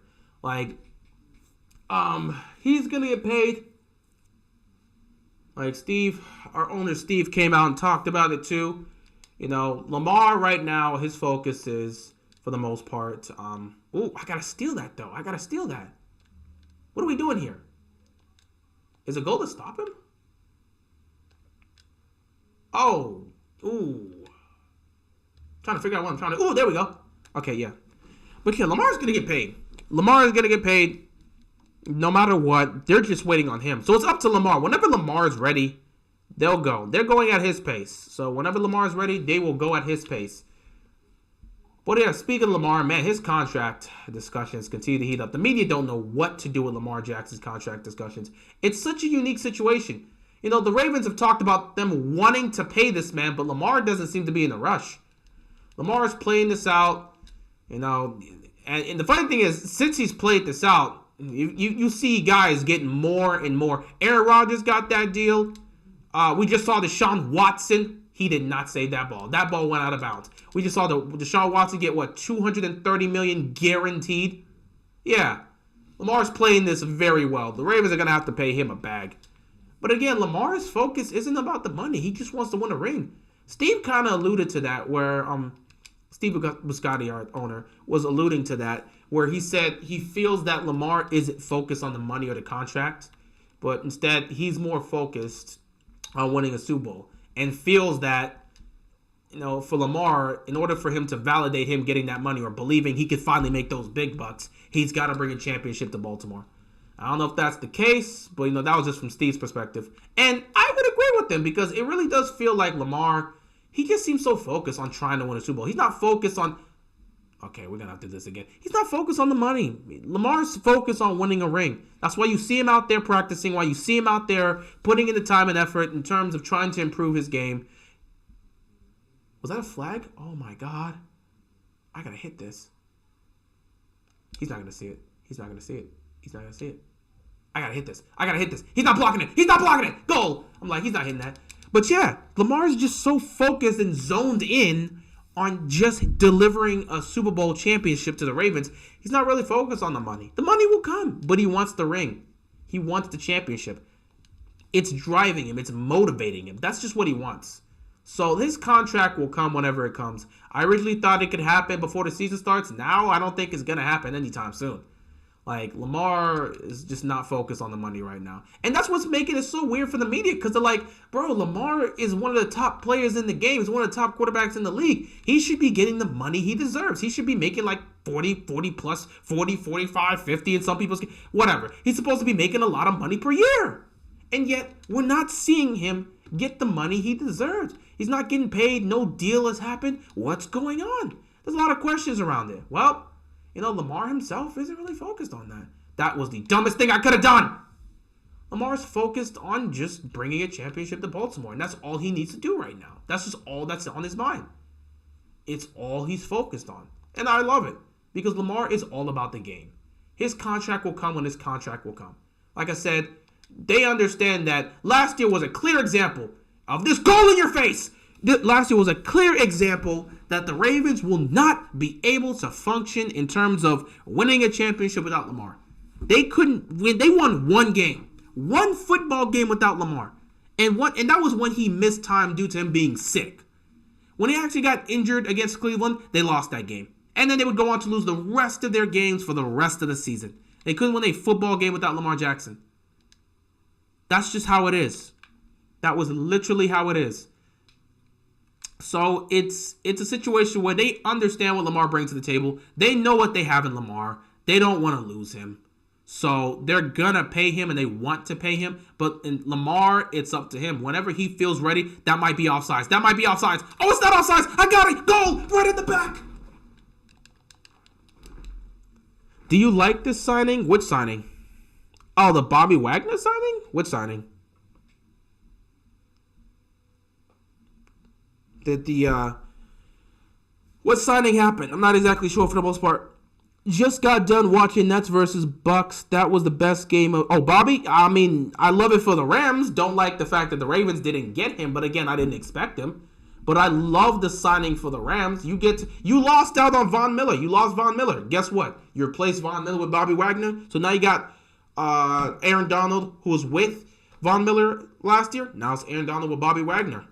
He's going to get paid. Like Steve, our owner Steve came out and talked about it too. You know, Lamar right now, his focus is, for the most part, I got to steal that, though. What are we doing here? Is a goal to stop him? Trying to figure out what I'm trying to... there we go. Okay, yeah. But yeah, Lamar's going to get paid. Lamar is going to get paid no matter what. They're just waiting on him. So it's up to Lamar. Whenever Lamar is ready, they'll go. They're going at his pace. So whenever Lamar is ready, they will go at his pace. But yeah, speaking of Lamar, man, his contract discussions continue to heat up. The media don't know what to do with Lamar Jackson's contract discussions. It's such a unique situation. You know, the Ravens have talked about them wanting to pay this man, but Lamar doesn't seem to be in a rush. Lamar's playing this out, you know, and the funny thing is, since he's played this out, you see guys getting more and more. Aaron Rodgers got that deal. We just saw Deshaun Watson. He did not save that ball. That ball went out of bounds. We just saw Deshaun Watson get, $230 million guaranteed? Yeah. Lamar's playing this very well. The Ravens are going to have to pay him a bag. But again, Lamar's focus isn't about the money. He just wants to win a ring. Steve kind of alluded to that, where Steve Biscotti, our owner, was alluding to that, where he said he feels that Lamar isn't focused on the money or the contract, but instead he's more focused on winning a Super Bowl, and feels that, you know, for Lamar, in order for him to validate him getting that money or believing he could finally make those big bucks, he's got to bring a championship to Baltimore. I don't know if that's the case, but, you know, that was just from Steve's perspective. And I would agree with him, because it really does feel like Lamar, he just seems so focused on trying to win a Super Bowl. He's not focused on... Okay, we're going to have to do this again. He's not focused on the money. Lamar's focused on winning a ring. That's why you see him out there practicing, why you see him out there putting in the time and effort in terms of trying to improve his game. Was that a flag? Oh, my God. I got to hit this. He's not going to see it. I got to hit this. He's not blocking it. Goal. I'm like, he's not hitting that. But yeah, Lamar's just so focused and zoned in on just delivering a Super Bowl championship to the Ravens. He's not really focused on the money. The money will come, but he wants the ring. He wants the championship. It's driving him. It's motivating him. That's just what he wants. So his contract will come whenever it comes. I originally thought it could happen before the season starts. Now I don't think it's going to happen anytime soon. Like, Lamar is just not focused on the money right now. And that's what's making it so weird for the media, because they're like, bro, Lamar is one of the top players in the game. He's one of the top quarterbacks in the league. He should be getting the money he deserves. He should be making like 40 plus, 40, 45, 50 in some people's... Whatever. He's supposed to be making a lot of money per year. And yet, we're not seeing him get the money he deserves. He's not getting paid. No deal has happened. What's going on? There's a lot of questions around it. Well... You know, Lamar himself isn't really focused on that. That was the dumbest thing I could have done. Lamar's focused on just bringing a championship to Baltimore, and that's all he needs to do right now. That's just all that's on his mind. It's all he's focused on. And I love it, because Lamar is all about the game. His contract will come when his contract will come. Like I said, they understand that last year was a clear example of this goal in your face. Last year was a clear example that the Ravens will not be able to function in terms of winning a championship without Lamar. They couldn't win. They won one game, one football game without Lamar. And that was when he missed time due to him being sick. When he actually got injured against Cleveland, they lost that game. And then they would go on to lose the rest of their games for the rest of the season. They couldn't win a football game without Lamar Jackson. That's just how it is. That was literally how it is. So it's a situation where they understand what Lamar brings to the table. They know what they have in Lamar. They don't want to lose him. So they're going to pay him and they want to pay him. But in Lamar, it's up to him. Whenever he feels ready, that might be offsides. That might be offsides. Oh, it's not offsides. I got it. Goal right in the back. Do you like this signing? Which signing? Oh, the Bobby Wagner signing? Which signing? What signing happened? I'm not exactly sure for the most part. Just got done watching Nets versus Bucks. That was the best game of... Oh, Bobby? I mean, I love it for the Rams. Don't like the fact that the Ravens didn't get him. But again, I didn't expect him. But I love the signing for the Rams. You lost out on Von Miller. You lost Von Miller. Guess what? You replaced Von Miller with Bobby Wagner. So now you got Aaron Donald, who was with Von Miller last year. Now it's Aaron Donald with Bobby Wagner.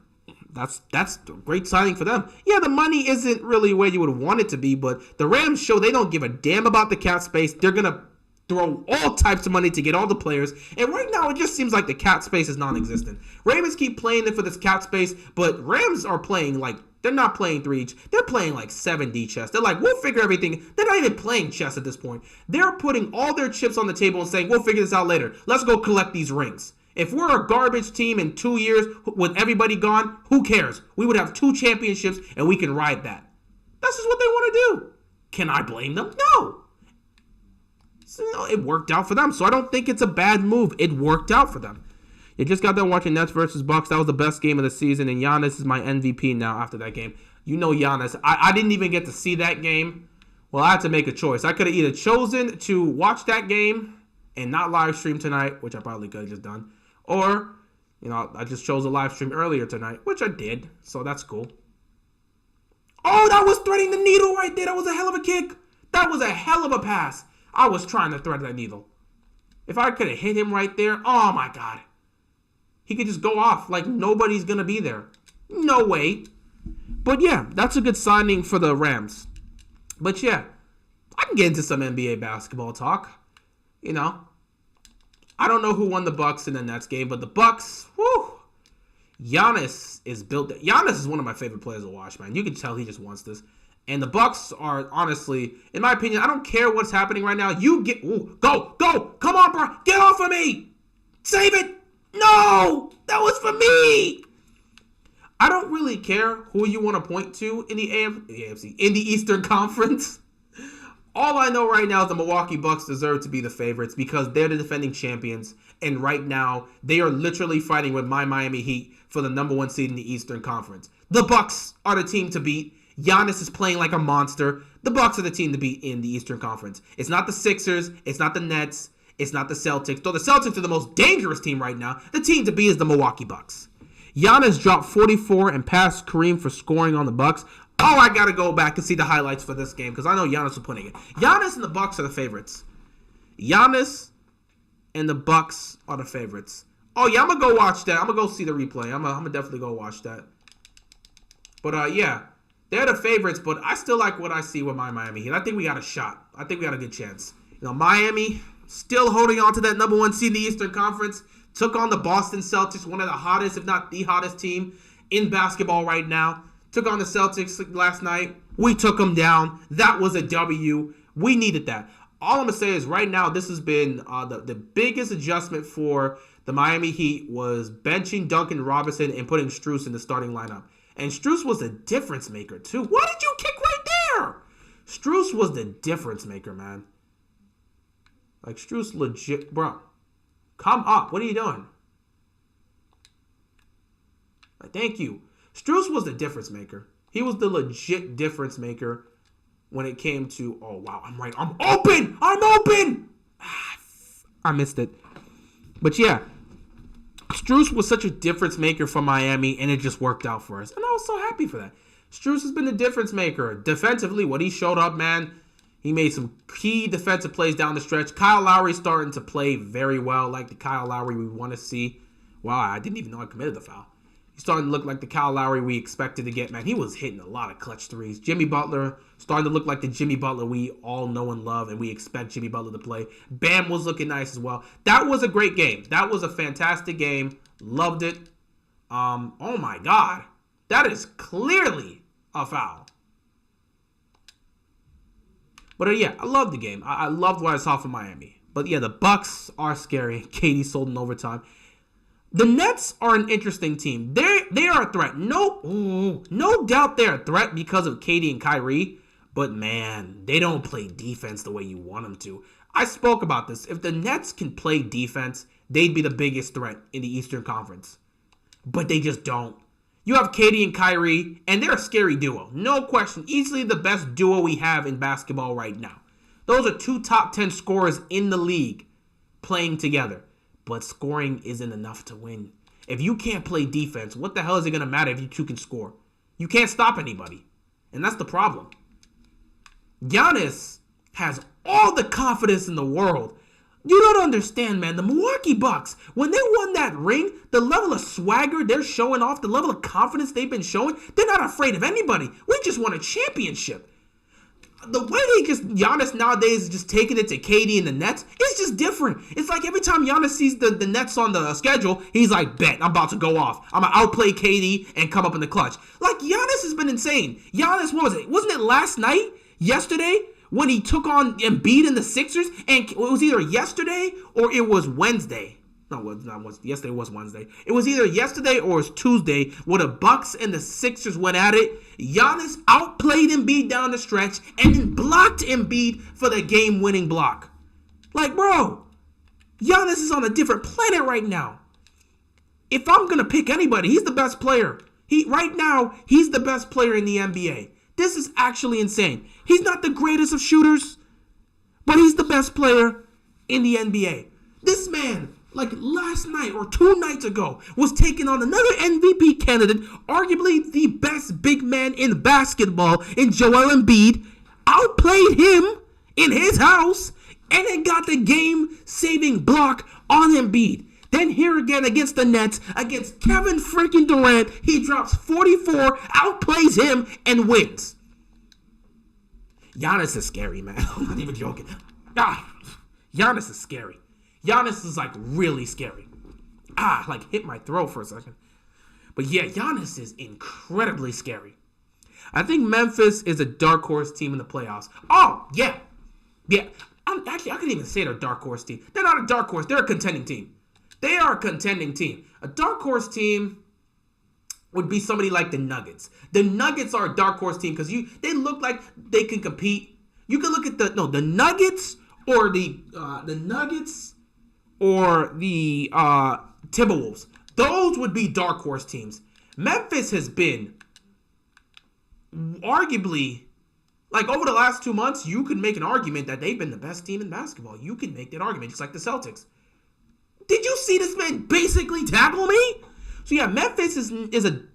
That's a great signing for them. Yeah, the money isn't really where you would want it to be, but the Rams show they don't give a damn about the cap space. They're going to throw all types of money to get all the players. And right now, it just seems like the cap space is non-existent. Ravens keep playing it for this cap space, but Rams are playing like, they're not playing 3 each. They're playing like 7D chess. They're like, we'll figure everything. They're not even playing chess at this point. They're putting all their chips on the table and saying, we'll figure this out later. Let's go collect these rings. If we're a garbage team in 2 years with everybody gone, who cares? We would have 2 championships and we can ride that. That's just what they want to do. Can I blame them? No. So, it worked out for them. So I don't think it's a bad move. It worked out for them. You just got done watching Nets versus Bucks. That was the best game of the season. And Giannis is my MVP now after that game. You know Giannis. I didn't even get to see that game. Well, I had to make a choice. I could have either chosen to watch that game and not live stream tonight, which I probably could have just done. Or, I just chose a live stream earlier tonight, which I did, so that's cool. Oh, that was threading the needle right there. That was a hell of a kick. That was a hell of a pass. I was trying to thread that needle. If I could have hit him right there, oh my God. He could just go off like nobody's going to be there. No way. But yeah, that's a good signing for the Rams. But yeah, I can get into some NBA basketball talk, I don't know who won the Bucks in the Nets game, but the Bucks, whoo, Giannis is built. Giannis is one of my favorite players to watch, man. You can tell he just wants this. And the Bucks are honestly, in my opinion, I don't care what's happening right now. Go, come on, bro, get off of me, save it. No, that was for me. I don't really care who you want to point to in the AFC, in the Eastern Conference. All I know right now is the Milwaukee Bucks deserve to be the favorites because they're the defending champions. And right now, they are literally fighting with my Miami Heat for the #1 seed in the Eastern Conference. The Bucks are the team to beat. Giannis is playing like a monster. The Bucks are the team to beat in the Eastern Conference. It's not the Sixers. It's not the Nets. It's not the Celtics. Though the Celtics are the most dangerous team right now, the team to beat is the Milwaukee Bucks. Giannis dropped 44 and passed Kareem for scoring on the Bucks. Oh, I got to go back and see the highlights for this game because I know Giannis was putting it. Giannis and the Bucks are the favorites. Giannis and the Bucks are the favorites. Oh, yeah, I'm going to go watch that. I'm going to go see the replay. I'm going to definitely go watch that. But, yeah, they're the favorites, but I still like what I see with my Miami Heat. I think we got a shot. I think we got a good chance. Miami still holding on to that #1 seed in the Eastern Conference. Took on the Boston Celtics, one of the hottest, if not the hottest team in basketball right now. Took on the Celtics last night. We took them down. That was a W. We needed that. All I'm going to say is right now, this has been the biggest adjustment for the Miami Heat was benching Duncan Robinson and putting Strus in the starting lineup. And Strus was a difference maker, too. Why did you kick right there? Strus was the difference maker, man. Like, Strus legit. Bro, come up. What are you doing? Thank you. Strus was the difference maker. He was the legit difference maker when it came to, oh, wow, I'm right. I'm open. I missed it. But, yeah, Strus was such a difference maker for Miami, and it just worked out for us. And I was so happy for that. Strus has been the difference maker. Defensively, when he showed up, man, he made some key defensive plays down the stretch. Kyle Lowry's starting to play very well, like the Kyle Lowry we want to see. Wow, I didn't even know I committed the foul. He's starting to look like the Kyle Lowry we expected to get. Man, he was hitting a lot of clutch threes. Jimmy Butler starting to look like the Jimmy Butler we all know and love, and we expect Jimmy Butler to play. Bam was looking nice as well. That was a great game. That was a fantastic game. Loved it. Oh my God. That is clearly a foul. But yeah, I loved the game. I loved what I saw from Miami. But yeah, the Bucks are scary. KD sold in overtime. The Nets are an interesting team. They are a threat. No doubt they're a threat because of KD and Kyrie. But man, they don't play defense the way you want them to. I spoke about this. If the Nets can play defense, they'd be the biggest threat in the Eastern Conference. But they just don't. You have KD and Kyrie, and they're a scary duo. No question. Easily the best duo we have in basketball right now. Those are 2 top 10 scorers in the league playing together. But scoring isn't enough to win. If you can't play defense, what the hell is it going to matter if you two can score? You can't stop anybody. And that's the problem. Giannis has all the confidence in the world. You don't understand, man. The Milwaukee Bucks, when they won that ring, the level of swagger they're showing off, the level of confidence they've been showing, they're not afraid of anybody. We just won a championship. The way Giannis nowadays is just taking it to KD and the Nets, it's just different. It's like every time Giannis sees the Nets on the schedule, he's like, bet, I'm about to go off. I'm going to outplay KD and come up in the clutch. Like, Giannis has been insane. Giannis, what was it? Wasn't it last night? Yesterday? When he took on Embiid and the Sixers? And it was either yesterday or it was Wednesday. No, it was not. Yesterday was Wednesday. It was either yesterday or it was Tuesday where the Bucks and the Sixers went at it. Giannis outplayed Embiid down the stretch and then blocked Embiid for the game-winning block. Like, bro, Giannis is on a different planet right now. If I'm going to pick anybody, he's the best player. Right now, he's the best player in the NBA. This is actually insane. He's not the greatest of shooters, but he's the best player in the NBA. This man, like last night or 2 nights ago, was taking on another MVP candidate, arguably the best big man in basketball, in Joel Embiid, outplayed him in his house, and then got the game-saving block on Embiid. Then here again against the Nets, against Kevin freaking Durant, he drops 44, outplays him, and wins. Giannis is scary, man. I'm not even joking. Giannis is scary. Giannis is like really scary. Like hit my throat for a second. But yeah, Giannis is incredibly scary. I think Memphis is a dark horse team in the playoffs. Oh, yeah. Yeah. I couldn't even say they're a dark horse team. They're not a dark horse. They're a contending team. They are a contending team. A dark horse team would be somebody like the Nuggets. The Nuggets are a dark horse team because they look like they can compete. You can look at the Nuggets or the Timberwolves. Those would be dark horse teams. Memphis has been arguably, like over the last 2 months, you could make an argument that they've been the best team in basketball. You could make that argument, just like the Celtics. Did you see this man basically tackle me? So yeah, Memphis is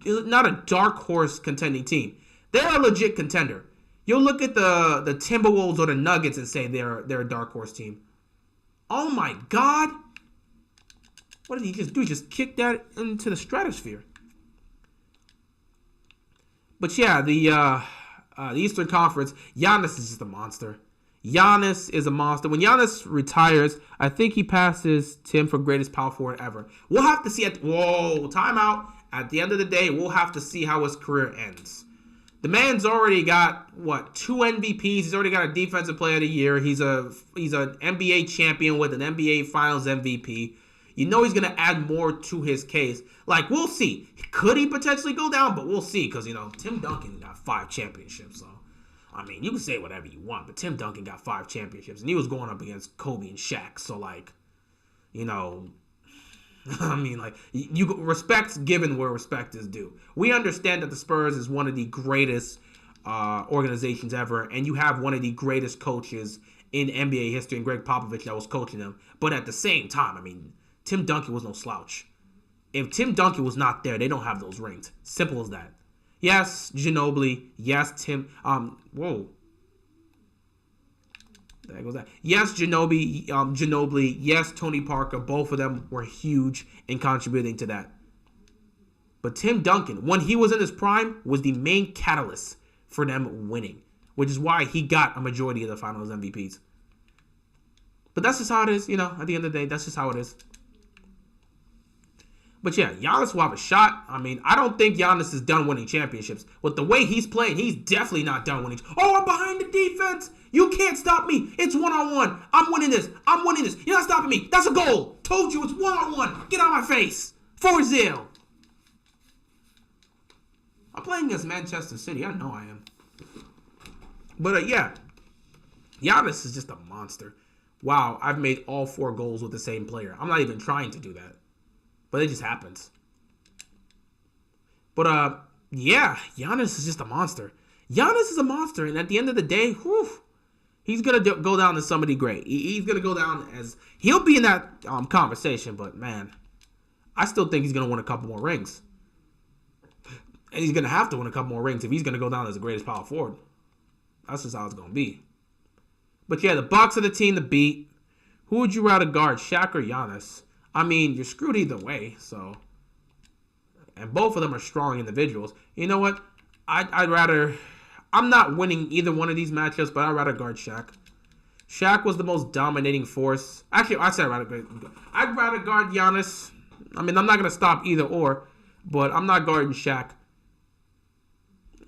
not a dark horse contending team. They're a legit contender. You'll look at the Timberwolves or the Nuggets and say they're a dark horse team. Oh my God. What did he just do? He just kicked that into the stratosphere. But yeah, the Eastern Conference, Giannis is just a monster. Giannis is a monster. When Giannis retires, I think he passes Tim for greatest power forward ever. We'll have to see timeout. At the end of the day, we'll have to see how his career ends. The man's already got, 2 MVPs. He's already got a Defensive Player of the Year. He's an NBA champion with an NBA Finals MVP. You know he's going to add more to his case. Like, we'll see. Could he potentially go down? But we'll see because, Tim Duncan got 5 championships, so. I mean, you can say whatever you want, but Tim Duncan got 5 championships, and he was going up against Kobe and Shaq. So, I mean, you respect's given where respect is due. We understand that the Spurs is one of the greatest organizations ever, and you have one of the greatest coaches in NBA history, and Greg Popovich that was coaching them. But at the same time, I mean, Tim Duncan was no slouch. If Tim Duncan was not there, they don't have those rings. Simple as that. Yes, Ginobili. Yes, Tim. Whoa. There goes that. Yes, Ginobili. Yes, Tony Parker. Both of them were huge in contributing to that. But Tim Duncan, when he was in his prime, was the main catalyst for them winning, which is why he got a majority of the finals MVPs. But that's just how it is, at the end of the day. That's just how it is. But yeah, Giannis will have a shot. I mean, I don't think Giannis is done winning championships. With the way he's playing, he's definitely not done winning. Oh, I'm behind the defense. You can't stop me. It's one-on-one. I'm winning this. You're not stopping me. That's a goal. Told you it's one-on-one. Get out of my face. 4-0. I'm playing against Manchester City. I know I am. But yeah, Giannis is just a monster. Wow, I've made all 4 goals with the same player. I'm not even trying to do that. But it just happens. But, yeah, Giannis is just a monster. Giannis is a monster, and at the end of the day, he's going to go down as somebody great. He's going to go down as... He'll be in that conversation, but, man, I still think he's going to win a couple more rings. And he's going to have to win a couple more rings if he's going to go down as the greatest power forward. That's just how it's going to be. But, yeah, the Bucks are the team to beat. Who would you rather guard, Shaq or Giannis? I mean, you're screwed either way, so... And both of them are strong individuals. You know what? I'd rather... I'm not winning either one of these matchups, but I'd rather guard Shaq. Shaq was the most dominating force. Actually, I'd rather guard Giannis. I mean, I'm not going to stop either or, but I'm not guarding Shaq.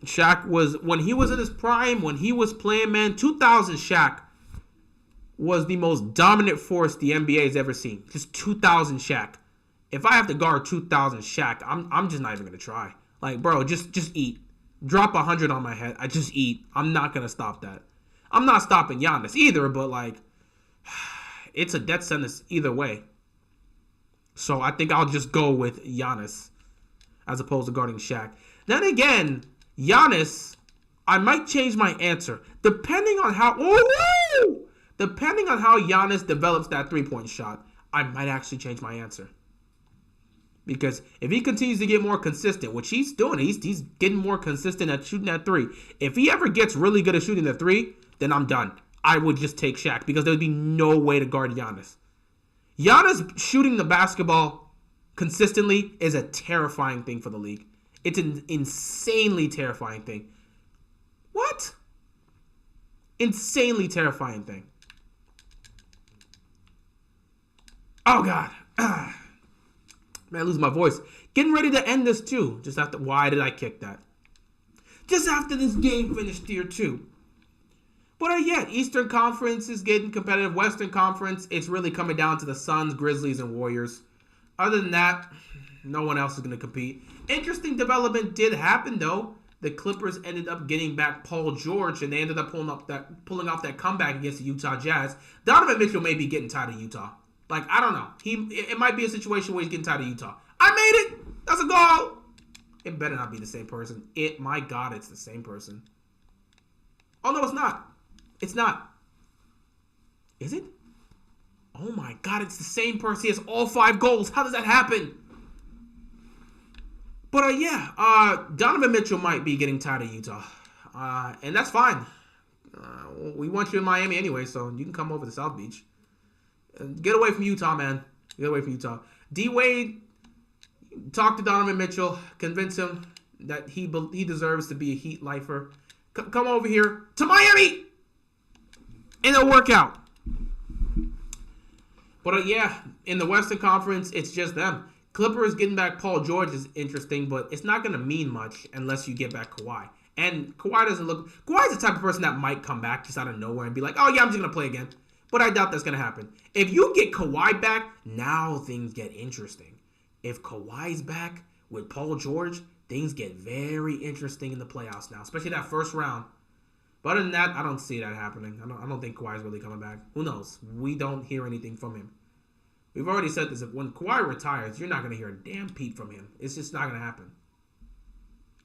Shaq was... When he was in his prime, when he was playing, man, 2000 Shaq was the most dominant force the NBA has ever seen. Just 2000 Shaq. If I have to guard 2000 Shaq, I'm just not even going to try. Like, bro, just eat. Drop 100 on my head. I just eat. I'm not going to stop that. I'm not stopping Giannis either, but, like, it's a death sentence either way. So I think I'll just go with Giannis as opposed to guarding Shaq. Then again, Giannis, I might change my answer. Depending on how... Depending on how Giannis develops that three-point shot, I might actually change my answer. Because if he continues to get more consistent, which he's doing, he's getting more consistent at shooting that three. If he ever gets really good at shooting the three, then I'm done. I would just take Shaq because there would be no way to guard Giannis. Giannis shooting the basketball consistently is a terrifying thing for the league. It's an insanely terrifying thing. What? Insanely terrifying thing. Oh, God. Man, I lose my voice. Getting ready to end this, too. Why did I kick that? Just after this game finished here, too. But yeah, Eastern Conference is getting competitive. Western Conference, it's really coming down to the Suns, Grizzlies, and Warriors. Other than that, no one else is going to compete. Interesting development did happen, though. The Clippers ended up getting back Paul George, and they ended up pulling off that comeback against the Utah Jazz. Donovan Mitchell may be getting tired of Utah. Like, I don't know. It might be a situation where he's getting tired of Utah. I made it! That's a goal! It better not be the same person. My God, it's the same person. Oh, no, it's not. It's not. Is it? Oh, my God, it's the same person. He has all 5 goals. How does that happen? But, yeah, Donovan Mitchell might be getting tired of Utah. And that's fine. We want you in Miami anyway, so you can come over to South Beach. Get away from Utah, man. Get away from Utah. D-Wade, talk to Donovan Mitchell. Convince him that he deserves to be a Heat lifer. Come over here to Miami. And it'll work out. But, yeah, in the Western Conference, it's just them. Clippers getting back Paul George is interesting, but it's not going to mean much unless you get back Kawhi. And Kawhi's the type of person that might come back just out of nowhere and be like, oh, yeah, I'm just going to play again. But I doubt that's going to happen. If you get Kawhi back, now things get interesting. If Kawhi's back with Paul George, things get very interesting in the playoffs now, especially that first round. But other than that, I don't see that happening. I don't think Kawhi's really coming back. Who knows? We don't hear anything from him. We've already said this. When Kawhi retires, you're not going to hear a damn peep from him. It's just not going to happen.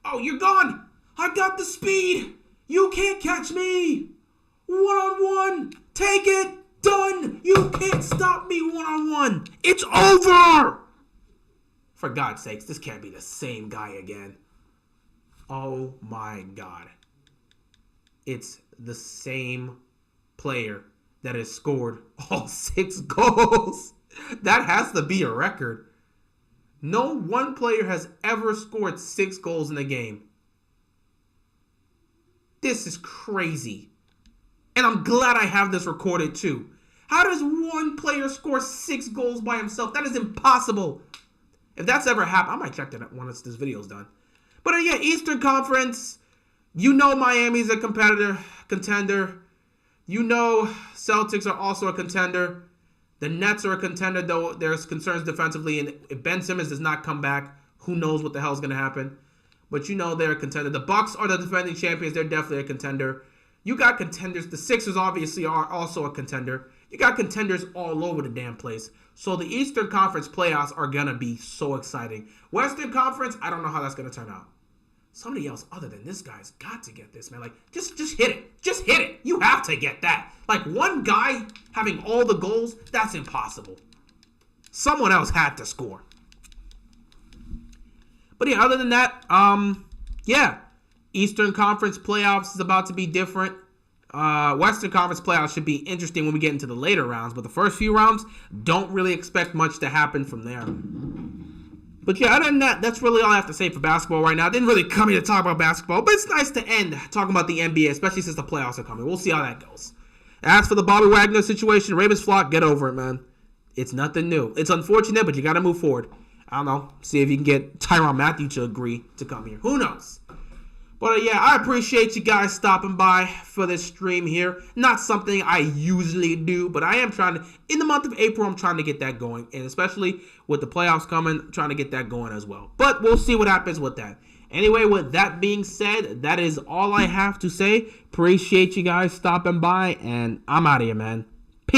Oh, you're gone! I got the speed! You can't catch me! One-on-one! Take it! Done! You can't stop me one-on-one! It's over! For God's sakes, this can't be the same guy again. Oh my God. It's the same player that has scored all 6 goals. That has to be a record. No one player has ever scored 6 goals in a game. This is crazy. And I'm glad I have this recorded too. How does one player score 6 goals by himself? That is impossible. If that's ever happened, I might check that out once this video's done. But yeah, Eastern Conference, you know Miami's a contender. You know Celtics are also a contender. The Nets are a contender, though there's concerns defensively. And if Ben Simmons does not come back, who knows what the hell is going to happen. But you know they're a contender. The Bucks are the defending champions. They're definitely a contender. You got contenders. The Sixers obviously are also a contender. You got contenders all over the damn place. So the Eastern Conference playoffs are going to be so exciting. Western Conference, I don't know how that's going to turn out. Somebody else other than this guy's got to get this, man. Like, just hit it. Just hit it. You have to get that. Like, one guy having all the goals, that's impossible. Someone else had to score. But yeah, other than that, yeah. Eastern Conference playoffs is about to be different. Western Conference playoffs should be interesting when we get into the later rounds. But the first few rounds, don't really expect much to happen from there. But yeah, other than that, that's really all I have to say for basketball right now. I didn't really come here to talk about basketball, but it's nice to end talking about the NBA, especially since the playoffs are coming. We'll see how that goes. As for the Bobby Wagner situation, Ravens flock, get over it, man. It's nothing new. It's unfortunate, but you got to move forward. I don't know. See if you can get Tyrann Mathieu to agree to come here. Who knows? But yeah, I appreciate you guys stopping by for this stream here. Not something I usually do, but I am trying to, in the month of April, I'm trying to get that going. And especially with the playoffs coming, I'm trying to get that going as well. But we'll see what happens with that. Anyway, with that being said, that is all I have to say. Appreciate you guys stopping by, and I'm out of here, man.